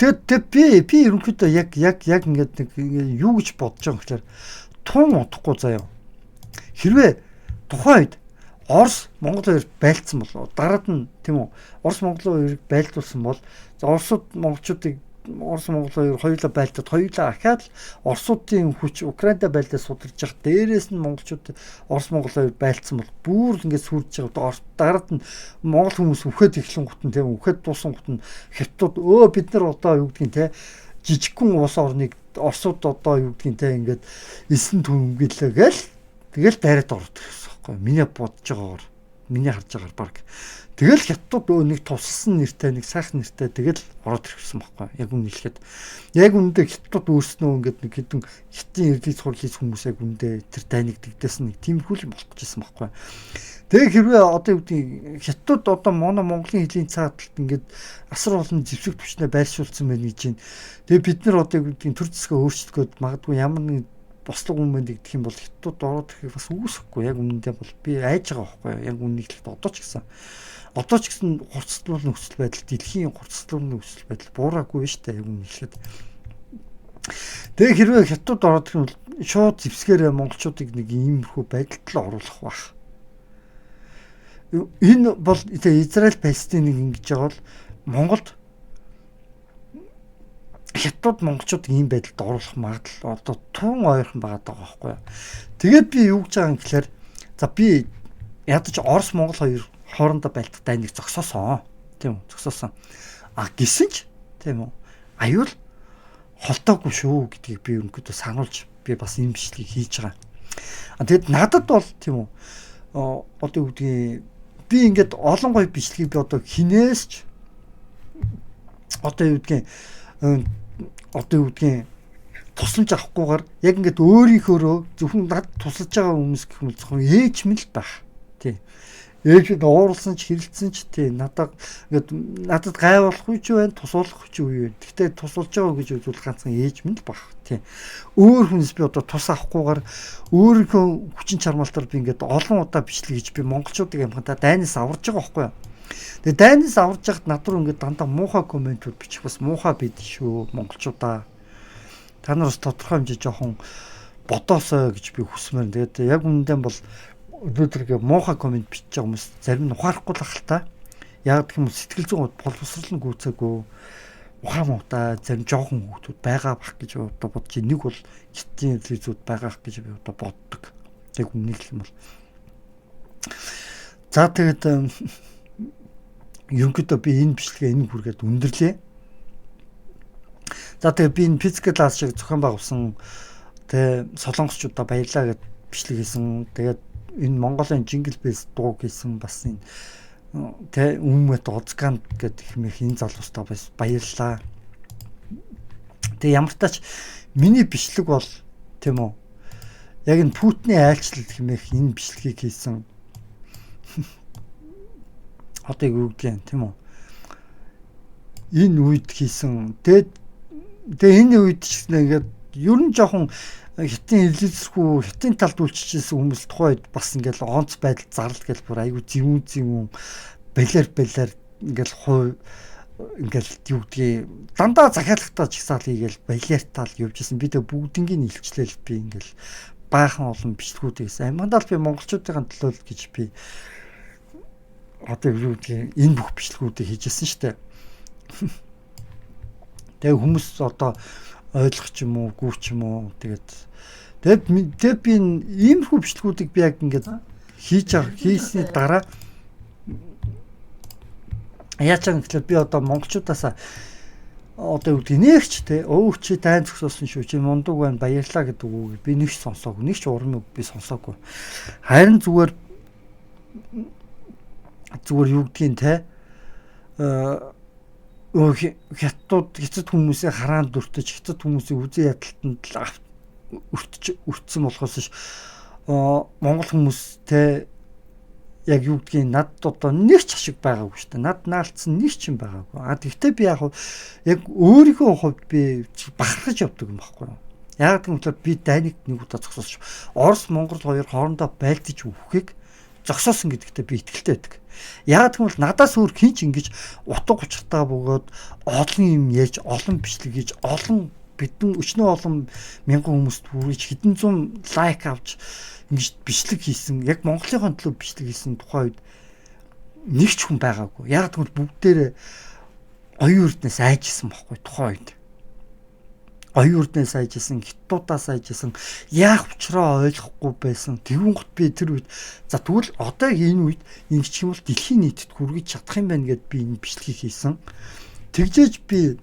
Тэд би ерөнхийдөө яг ингээд нэг юу гэж бодож байгаа юм гэхээр тун удахгүй заяа. Хэрвээ тухайн үед Орос Монгол хоёр байлцсан бол дараад нь тийм үү Орос Монгол хоёрыг байлдуулсан бол Оросууд монголчуудыг Орос Монгол хоёр хоёулаа байлдаад хоёулаа ахаад Оросуудын хүч Украиндаа байлдаад сударж явах дээрээс нь монголчууд Орос Монгол хоёр байлцсан бол бүр ингээд сүрж байгаа. Дараад нь монгол хүмүүс үхээд эхлэн гутан тийм үхээд дуусан гутан хятадууд бид нар одоо юу гэдгийг те жижигхэн улс орныг Оросууд одоо юу гэдгийг те ингээд эсэн түнгэлээ гэл тэгэл дайраад ордог гэсэн юм байна. Миний бодож байгаагаар миний харж байгаагаар баг тэгэл хятадууд нэг тусалсан нэртэй нэг сайхан нэртэй тэгэл ороод ирсэн байхгүй яг үн хэлэхэд яг үндэ хятадууд өөрснөө ингээд нэг хэдэн хятадын эрлийц хурлийц хүмүүс яг үндэ тэр тайныг дэгдээс нэг тиймэрхүү юм болох гэжсэн байхгүй. Тэгээ хэрвээ одоо юу гэдэг хятадууд одоо Монголын хэлний цааталт ингээд асар олон зэвсэг төвчнээ байршуулсан байна гэж байна. Тэгээ бид нар одоо юу гэдэг төр зэсгээ өөрчлөхөд магадгүй ямар нэг бослог хүмүүс гэх юм бол хятадууд ороод ирэхийг бас үүсэхгүй яг үнэндээ бол би айж байгаа байхгүй яг үннийг хэлэхэд одоо ч гэсэн хурцлуулны нөхцөл байдал дэлхийн хурцлуулны нөхцөл байдал буураагүй шүү дээ яг үннийг хэлэхэд. Тэгээ хэрвээ хятадууд ороод ирэх юм бол шууд зэвсгээрээ монголчуудыг нэг иймэрхүү байдалд л оруулах байх. Энэ бол Израиль Палестиныг ингэж байгаа бол Монголд хятад монголчууд ийм байдалд оруулах магадлал одоо тун ойрхон байгаа даа байхгүй. Тэгээд би юу гэж байгаа юм гэхээр за би ядаж Орос Монгол хоёр хоорондоо байлдах дайныг зогсоосон. Тийм үү? Зогсоосон. Гисэн ч тийм үү? Аюул холтоогүй шүү гэдгийг би өнөөдөр сануулж би бас ийм бичлэгийг хийж байгаа. Тэгэд надад бол тийм үү? Одоо юу гэдгийг би ингээд олон гоё бичлэгийг би одоо хинээсч одоо юу гэдгийг тусламж авахгүйгээр яг ингээд өөрийнхөөрөө зөвхөн над тусалж байгаа хүмүүс гэх юм зөвхөн ээж мэл байх. Тий. Ээжид уурлсан ч хэрэлдсэн ч тий надад гайвуулахгүй ч байна, тусуулахгүй ч үе байна. Гэхдээ тусуулж байгаа гэж үзвэл ганцхан ээж мэл байх. Тий. Өөр хүнээс би одоо тус авахгүйгээр өөрийнхөө хүчин чармаалтаар би ингээд олон удаа бичлэг хийж би монголчуудыг амхантаа дайнаас аварж байгаа байхгүй юу? Тэгээ дайнаас аварж яхад над руу ингээд дандаа муухай комментүүд бичих бас муухай бид шүү монголчуудаа. Та нараас тодорхой хэмжээ жоохон бодоосоо гэж би хүсмээр. Тэгээд яг үнэндээ бол өнөөдөр муухай коммент бичиж байгаа хүмүүс зарим нь ухаарахгүй л ахaltaа. Яг гэх юм сэтгэл зүйн боловсрол нь гүйцээгүй ухаан муутай зарим жоохон хүмүүс байгаа бах гэж одоо бодож байна. Нэг бол хитийн эзүүд байгаа гэж би одоо боддог. Яг үннийг л юм бол. За тэгээд ерөнхийдөө би энэ бичлэгээ энэ хүргээд өндөрлөө. За тэгээ би энэ физикал класс шиг зохион байгуулсан тэгээ солонгосчуудаа баярлаа гэд бичлэг хийсэн. Тэгээд энэ Монголын Jingle Bells дуу хийсэн бас энэ тэ өмнөд Озганд гэдэг хэмээх энэ залуустаа бас баярлаа. Тэгээ ямар тач миний бичлэг бол тийм үү яг энэ Путиний айлчлал хэмээх энэ бичлэгийг хийсэн. Одоо юу гэдгийг тийм үү энэ үед хийсэн. Тэгээ энэ үед ч ингээд ер нь жоохон хятадын хэлэлцэхгүй хятадын талд үйлчилсэн хүмүүс тухайд бас ингээл онц байдал зарлал гэж бүр айгүй зэвүүн балиар ингээл хуу ингээл юу гэдгийг дандаа захиалагтаа чигсаал хийгээл балиартаал явжсэн. Би тэг бүгднийг илчлээл би ингээл баахан олон бичлэгүүд хийсэн. Амандаа би монголчуудын төлөө л гэж би одоо юу гэдгийг энэ бүх бичлэгүүдийг хийжсэн штэ. Тэгээ хүмүүс одоо ойлгох ч юм уу, гүүч юм уу тэгээд би иймэрхүү бичлэгүүдийг би яг ингээд хийсний дараа яач юм гэхэл би одоо монголчуудаас одоо юу гэдэг нэгч те өвч дайн зөксөсөн шүү чи мундаг байна баярлаа гэдэг үг би нэгч сонсоогүй нэгч урам би сонсоогүй харин зүгээр юу гэдгийг те хятад хүмүүсийн хараанд дүртэж хятад хүмүүсийн үзэн ядалтанд өртсөн болохоос ш монгол хүмүүстэй яг юу гэдгийг над одоо нэг ч ашиг байгаагүй шүү дээ. Над наалтсан нэг ч юм байгаагүй. Тэгвэл би яг өөрийнхөө хувьд би бахархаж явдаг юм баггүй юу. Яг гэвэл би дайныг нэг удаа зогсоосч Орос Монгол хоёр хоорондоо байлдаж үхэхийг зогсоосон гэдэгтээ би итгэлтэй байдаг. Яг гэвэл надаас өөр хинч ингэж утга учиртаа бөгөөд олон юм ярьж, олон бичлэг хийж, олон бидэн өчнөө олон мянган хүмүүст хүргэж хэдэн зуун лайк авч ингэж бичлэг хийсэн. Яг Монголын төлөө бичлэг хийсэн тухайн үед нэг ч хүн байгаагүй. Яг гэвэл бүгдээрээ оюун эрдэнэс айжсэн байхгүй тухайн үед. Оюун эрдэнэс айжсэн, хятадуудаас айжсэн. Яах учраа ойлгохгүй байсан. Тэгвэн гот би тэр үед за тэгвэл одоо энэ үед ингэж юм бол дэлхийн нийтэд хүргэж чадах юм байна гэд би энэ бичлэгийг хийсэн. Тэгжээж би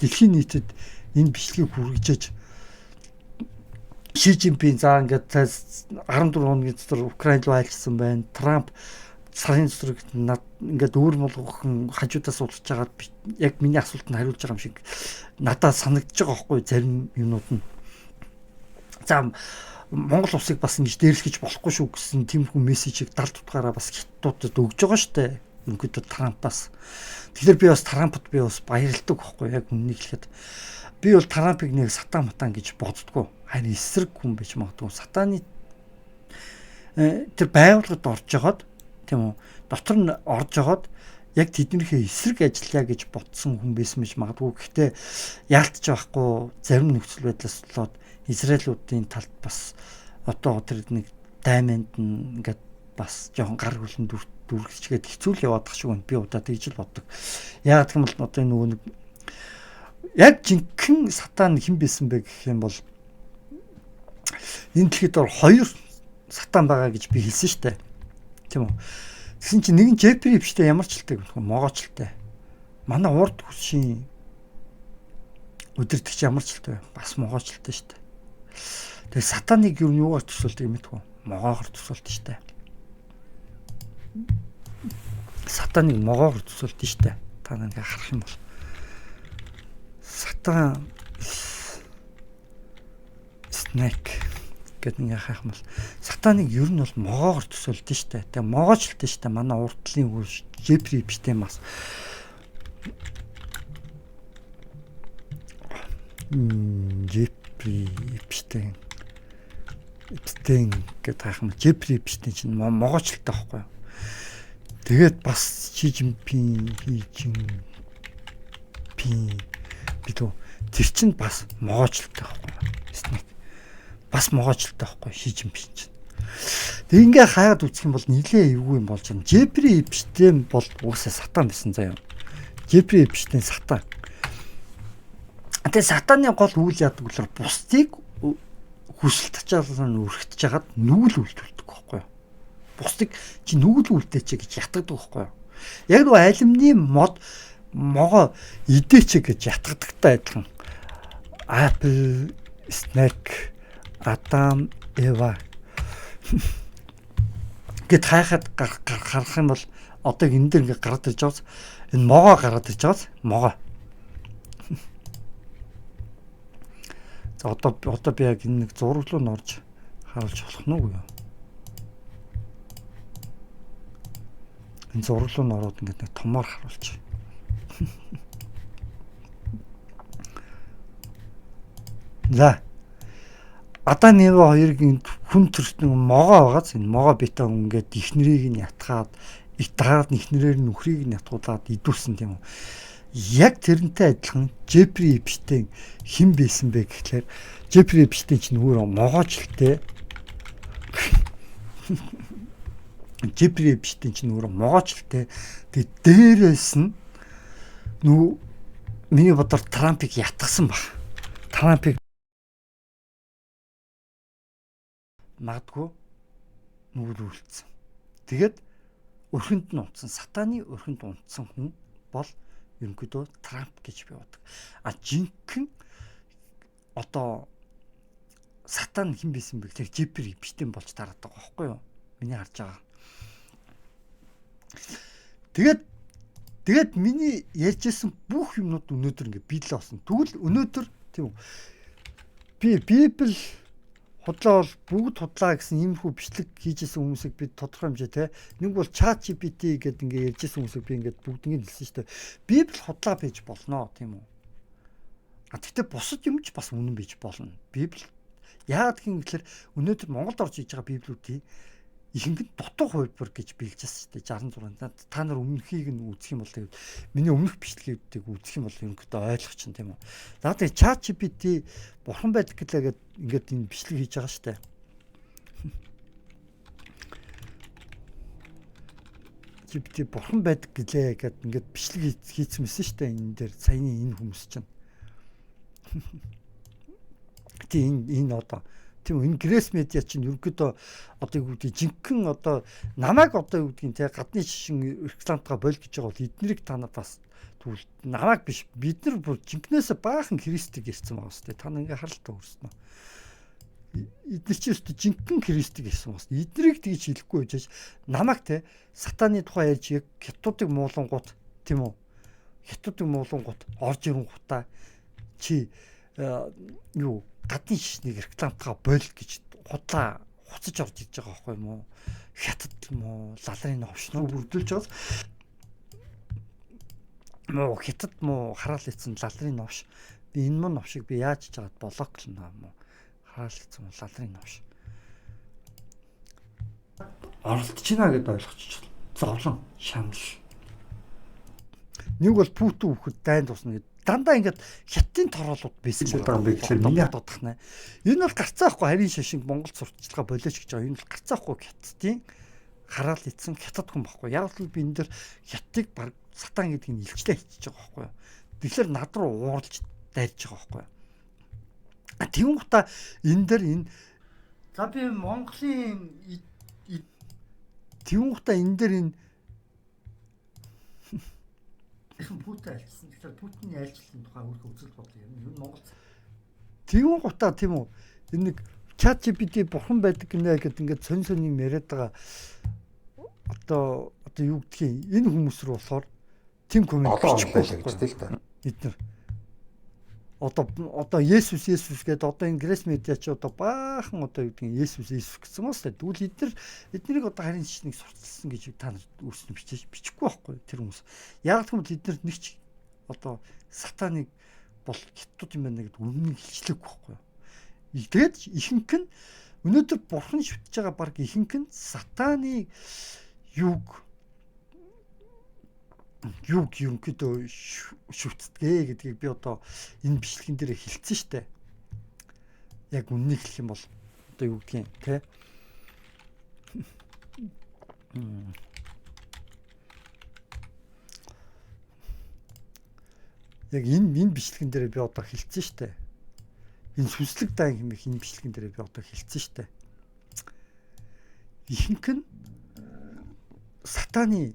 дэлхийн нийтэд энэ бичлэгийг хүргэж Ши Жинпин за ингээд 14 хоногийн дотор Украин руу айлчсан байна. Трамп сарын дотор ингээд өөр болгохон хажуудаас уулзж байгаад яг миний асуултанд хариулж байгаа юм шиг надад санагдаж байгаа байхгүй зарим юмнууд нь. За Монгол улсыг бас ингэж дээрлэхэж болохгүй шүү гэсэн тиймэрхүү мессежийг далд утгаараа бас хятадуудад өгж байгаа штэ. Ингээд Трампаас. Тэгэхээр би бас Трампд би бас баярлдаг байхгүй яг үннийг хэлэхэд. Би бол Трампыг нэг сатан матан гэж боддгоо. Харин эсрэг хүн байж магадгүй. Сатаны тэр байгууллагад орж жагаад тийм үү? Дотор нь орж жагаад яг тэднийхээ эсрэг ажиллая гэж ботсон хүн байсан байж магадгүй. Гэхдээ яалтж байхгүй зарим нөхцөл байдлаас болоод Израилуудын талд бас одоо тэр нэг даймонд ингээд бас жоохон гар хөлн дүргчгээд хэцүү л яваад тах шиг байна. Би удаа тэгж л боддог. Яг тийм л одоо нөгөө нэг яг жинхэнэ сатан хэн байсан бэ гэх юм бол энэ дэлхийд хоёр сатан байгаа гэж би хэлсэн шүү дээ. Тийм үү? Тэгсэн чинь нэг нь Жефри Эпштейн ямар ч хэлтэй гэх юм могоочтой. Манай урд хүсшийн өдөртөгч ямар ч хэлтэй бас могоочтой шүү дээ. Тэгээ сатаныг юу юугаар төсөөлдөг юм бэ? Могоогоор төсөөлдөг шүү дээ. Сатаныг могоогоор төсөөлдөг шүү дээ. Та нэг харах юм бол сатан снэк гэдэг нэг хаах юм бол сатаныг ер нь бол могоогоор төсөөлдөг шүү дээ. Тэгээ могоочтой шүү дээ. Манай урдлын хурж Жефри Эпштейн бас Жефри Эпштейн гэдэг хаах юм. Жефри Эпштейн чинь могоочтой байхгүй юу? Тэгээд бас Ши Жинпин бидөө тэр чинь бас могоочтой байхгүй юу? Бас могоочтой байхгүй Ши Жинпин чинь. Тэг ингээ хаяад үзэх юм бол нилээ эвгүй юм болж байна. Жефри Эпштейн бол уусаа сатан байсан заяа. Жефри Эпштейн сатан. Тэгээ сатаны гол үйл яадаг үлэр бусдыг хүсэл тачаалан өргөтж хагаад нүгэл үлдүүлдэг байхгүй юу? Бусдыг чи нүгэл үлдээч гэж ятгадаг байхгүй юу? Яг нөгөө алимны могоо идээч гэж ятгадагтай адилхан. Apple, Snack, Адам, Эва гэт хайхад гарах юм бол одоо энэ дээр ингээ гараад ирж байгаас энэ могоо гараад ирж байгаас могоо. За одоо би яг энэ нэг зураг руу норж харуулж болох нь үгүй юу? Энэ зураг руу нороод ингээд нэг томоор харуулж. За Адам Эва хоёрын хүн төрөлт нэг могоо байгааз энэ могоо битаа ингээд ихнэрийг нь ятгаад дараад ихнэрээр нөхрийг нь ятгуулад идүүлсэн тийм үү. Яг тэрнтэй адилхан Жефри Эпштейн хэн байсан бэ гэхлээр Жефри Эпштейн чинь өөрөө могоочтой. Жефри Эпштейн чинь өөрөө могоочтой. Тэгээд дээрээс нь нүү миний бодоор Трампыг ятгсан баг. Трампыг магадгүй нүгэл үлдсэн. Тэгээд өрхөнд нь унтсан, сатаны өрхөнд унтсан хүн бол ерөнхийдөө Трамп гэж би боддог. Жинхэнэ одоо сатан хэн байсан бэ гэхээр Жефри Эпштейн болж тараад байгаа байхгүй юу? Миний харж байгаа. Тэгээд миний ярьжсэн бүх юмнууд өнөөдөр ингээ биелээ болсон. Тэгвэл өнөөдөр тийм үү? Би Библи худлаа бол бүгд худлаа гэсэн иймэрхүү бичлэг хийжсэн хүмүүсийг бид тодорхой хэмжээ те. Нэг бол ChatGPT гэдэг ингээ ярьжсэн хүмүүсийг би ингээд бүгднийг хэлсэн шүү дээ. Библи худлаа байж болно тийм үү? Гэхдээ бусад юм ч бас үнэн байж болно. Библи яагаад гэвэл өнөөдөр Монголд орж иж байгаа библиүүдийн ихэнх нь дутуу хувилбар гэж биелжсэн шүү дээ 66. Та нар өмнөхийг нь үзэх юм бол тэгээд миний өмнөх бичлэгийг үзэх юм бол ерөнхийдөө ойлгох чинь тийм үү. За тэгээд ChatGPT бурхан байдаг гэлээ ингээд энэ бичлэг хийж байгаа шүү дээ. GPT бурхан байдаг гэлээ гэд ингээд бичлэг хийсэн мэсэн шүү дээ энэ дээр саяны энэ хүмүүс чинь. Тийм энэ одоо тийм энэ грэс медиа чинь ерөнхийдөө одоо юу гэдэг жинхэнэ одоо намайг одоо юу гэдгийг те гадны шишин рекламтгаа боль гэж байгаа бол эднэрийг та нар бас тэгвэл намайг биш бид нар бүр жинхнээсээ баахан христийг ирсэн байгаа сте та нар ингээ харалтаа хүрсэн нь эдгээр чинь өстө жинхэнэ христийг ирсэн байгаа сте эднэрийг тэгж хэлэхгүй байж намайг те сатаны тухай ярьж яг хятадыг муулангууд тийм үү хятадыг муулангууд орж ирэн гутаа чи юу гадны шишнийг рекламтгаа боль гэж худлаа хуцаж орж иж байгаа байхгүй юм уу? Хятад юм уу? Лалрын овшноо бүрдүүлж байгаас муу хятад муу хараал ийцэн лалрын овш. Би энэ мөн овшиг би яаж ч жаад болоог л наа мó. Хараал ийцэн лалрын овш. Оролдож байна гэдээ ойлгочих. Зовлон, шанал. Нэг бол Путин хүүхэд дайнд тусна гэдэг дандаа ингээд хятадын тороолууд байсан байгаа юм би гэхээр миний бодох нэ. Энэ бол гарцаахгүй харийн шашинг Монгол сурталчилгаа болооч гэж байгаа. Энэ бол гарцаахгүй хятадын хараал ийцэн хятад хүн байхгүй. Яг л би энэ дэр хятадыг баг сатан гэдгийг нь илчлээ хийчихэж байгаа байхгүй. Тэгэхээр над руу ууралж дайрж байгаа байхгүй. Тэгүн гута энэ дэр энэ за би Монголын тэгүн гута энэ дэр энэ Путин альчсан. Тэгэхээр Путины альчлалын тухай өөрөө үзэл бодлоо юм. Юу Монгол тэгүн гутаа тийм үү. Энэ нэг ChatGPT бурхан байдаг гинэ гэдэг ингээд сонь юм яриад байгаа. Одоо юу гэдгийг энэ хүмүүс рүү болохоор тийм комент бичихгүй л гэж тэл та. Эднэр одоо Есүс гэдэг одоо энэ грэс медиа чи одоо баахан одоо юу гэдгийг Есүс гэсэн мөн шүү дээ. Тэгвэл эднэрийг одоо харин шишнийг сурталчилсан гэж та нар үүснэ бичихгүй байхгүй тэр хүмүүс. Яг л хүмүүс эднэр нэг ч одоо сатаныг бол хятад юм байна гэдэг өмнө хэлчлээгүй байхгүй. Тэгээд ихэнх нь өнөөдөр бурхан шүтж байгаа баг ихэнх нь сатаны юг ерөнхийдөө шүтдгээ гэдгийг би одоо энэ бичлэгэн дээр хэлсэн штэ. Яг үннийг хэлэх юм бол одоо юу гэдгийг те. Яг энэ бичлэгэн дээр би одоо хэлсэн штэ. Энэ сүнслэг дан хэмээх энэ бичлэгэн дээр би одоо хэлсэн штэ. Ихэнх нь сатаны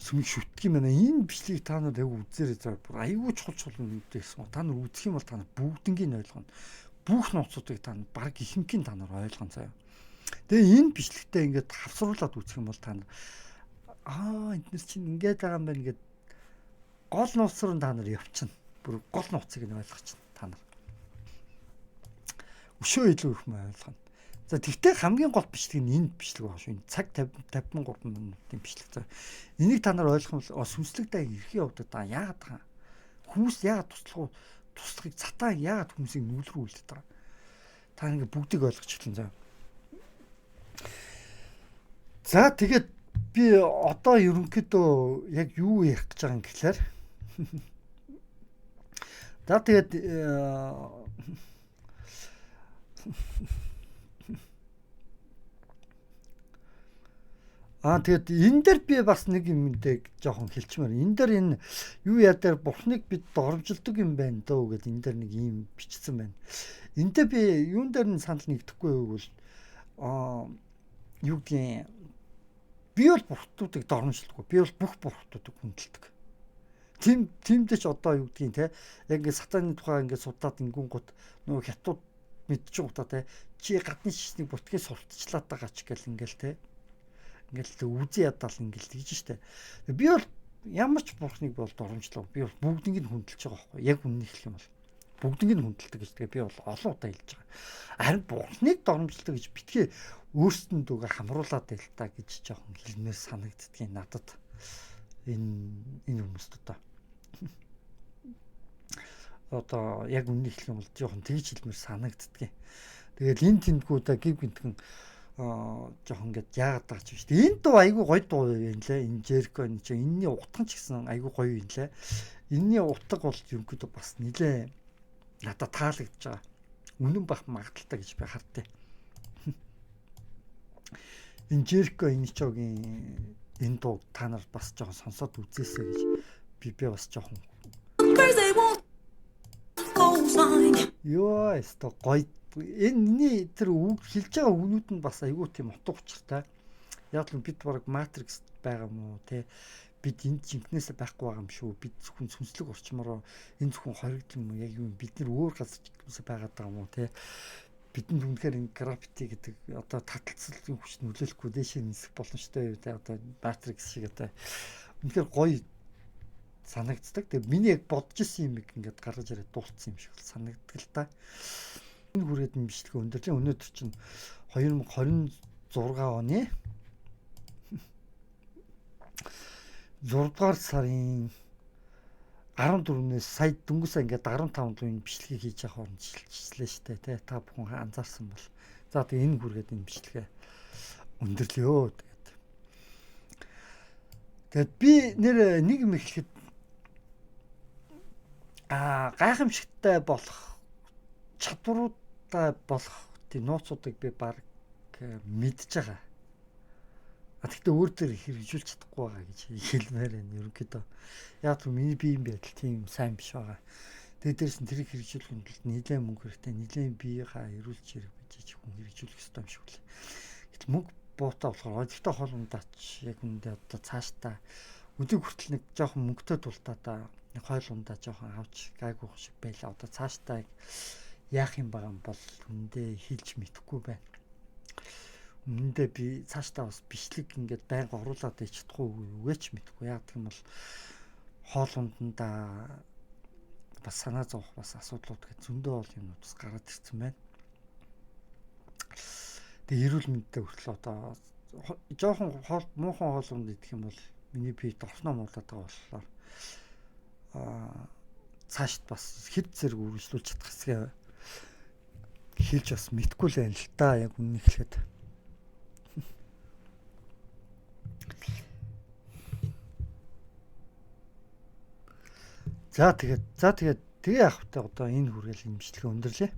сүмийг шүтдэг юм байна. Энэ бичлэгийг та нар яг үзээрэй заа. Айгүй чухал юм гэсэн. Та нар үзэх юм бол та нар бүгднийг ойлгоно. Бүх нууцуудыг та нар баг ихэнхийг та нар ойлгоно заа. Тэгээ энэ бичлэгтээ ингээд хавсруулад үзэх юм бол та нар эдгээр чинь ингээд байгаа юм байна гэд гол нууц руу та нар явчихна. Бүр гол нууцыг нь ойлгочихно та нар. Өшөө илүү их юм ойлгоно. За тэгтээ хамгийн гол бичлэг нь энэ бичлэг байгаа шүү. Энэ цаг 53 минутын бичлэг заа. Энийг та нар ойлгох юм бол сүнслэг дай эрхийн явдаг та яагаад байгаа. Хүмүүс яагаад туслахыг цатаа яагаад хүмүүсийг нүүлрүүлдэг байгаа. Та ингэ бүгдийг ойлгочихлоо заа. За тэгээд би одоо ерөнхийдөө яг юу ярих гэж байгаа юм гэхлээр за тэгээд тэгээд энэ дээр би бас нэг юмдээ жоохон хэлчмээр. Энэ дээр энэ юу яа бурхныг бид доромжилдог юм байна дөө гэдэг энэ дээр нэг юм бичсэн байна. Энтэй би юун дээр нь санал нэгдэхгүй байвал юу гэдгийг би бол бурхтуудыг доромжилдаггүй. Би бол бүх бурхтуудыг хүндэлдэг. Тимдээ ч одоо юу гэдгийг те яг ингээд сатаны тухай ингээд судаад ингүүнгууд нөгөө хятад мэдчих удаа те чи гадны шишнийг бүтгээ сурталчлаад байгаа ч гэл ингээл те ингээл үзий ядаал ингээл тэгж штэ. Би бол ямар ч бурхныг бол доромжлоо. Би бол бүгднийг нь хүндэлж байгаа байхгүй. Яг үннийг хэлэх юм бол. бүгднийг нь хүндэлдэг гэж тэгээ би бол олон удаа хэлж байгаа. Харин Бурхныг дормжилдаг гэж битгий өөрсдөндөө хамруулаад байл та гэж жоохон хэлмээр санагддгийг надад энэ хүмүүст одоо яг үнэ хэлэх юм бол жоохон тэгж хэлмээр санагддгийг. Тэгэл энэ тэмдгүүдээ гів гинтгэн жоохон ингэж яагаад байгаа ч биш. Энэ дуу айгүй гоё дуу юм лээ. Энэ Jericho энэ чинь энэний утга ч гэсэн айгүй гоё юм лээ. Энэний утга бол ерөнхийдөө бас нилээ надад таалагдж байгаа. Үнэн бах магадaltaй гэж би хардтыг. Энэ Jericho Inichoгийн энэ дуу та нар бас жоохон сонсоод үзээсэй гэж би бас жоохон ёо эсто гоё. Энэний тэр үг хэлж байгаа үгнүүд нь бас айгүй тийм утга учиртай. Яг л бид бараг Matrix байгаа юм уу те бид энд жинкнээсээ байхгүй байгаа юм шүү. Бид зөвхөн сүнслэг орчмороо энэ зөвхөн хоригдсон юм уу? Яг юм бид нар өөр газар жинкнээсээ байгаад байгаа юм уу те? Бидэнд үнэхээр энэ графити гэдэг одоо таталцлын хүч нөлөөлөхгүй дэшээ нисэх боломжтой юу те одоо Matrix шиг одоо үнэхээр гоё санагддаг. Тэгээ миний яг бодож исэн юм ингээд гаргаж ирээд дуулцсан юм шиг санагддаг л да. Энэ хүрээд нь бичлэг өндөрлөө. Өнөөдөр чинь 2026 оны 6 дугаар сарын 14-өөс сая дөнгөж сая ингээд 15 дугийн бичлэгийг хийж явах орнд шилжлээ штэ тий. Та бүхэн анзаарсан бол. За тэгээ энэ хүргээд энэ бичлэгээ өндөрлөө. Тэгээд би нэр нэг юм хэлэхэд гайхамшигтай болох чадваруудтай болох тийм нууцуудыг би баг мэдж байгаа. Гэхдээ өөр дээр хэрэгжүүлж чадахгүй байгаа гэж хэлмээр байна. Ерөнхийдөө яг л миний биеийн байдал тийм сайн биш байгаа. Тэгээд дээрс нь тэрийг хэрэгжүүлэхэд нэлээд мөнгө хэрэгтэй, нэлээд биеийнхаа эрүүлж хэрэг бижиж хүн хэрэгжүүлэх ёстой юм шиг үлээ. Гэтэл мөнгө буутаа болохоор гэхдээ хоолундаач яг үндэ одоо цаашдаа өдөө хүртэл нэг жоохон мөнгөтэй тултаа нэг хоолундаа жоохон авч гайгүй шиг байлаа. Одоо цаашдаа яах юм байгаа юм бол үндэ хэлж мэдэхгүй байна. Үндэ би цаашдаа бас бичлэг ингээд байнга оруулаад ич чадахгүй үгээч мэдэхгүй. Яг гэх юм бол хоолундаа бас санаа зовох бас асуудлууд гэж зөндөө бол юмнууд бас гараад ирсэн байна. Тэгээ эрүүл мэндтэй хүртэл одоо жоохон муухан хоолунд идэх юм бол миний бие дорсноо муулаад байгаа болохоор цаашд бас хэд зэрэг үргэлжлүүлж чадах хэсгээ хэлж бас мэдгүй л байна л да. Яг үнэ хэлэхэд. За тэгээд тэгээ явахтай одоо энэ хүргээл энэ бичлэгээ өндөрлөө.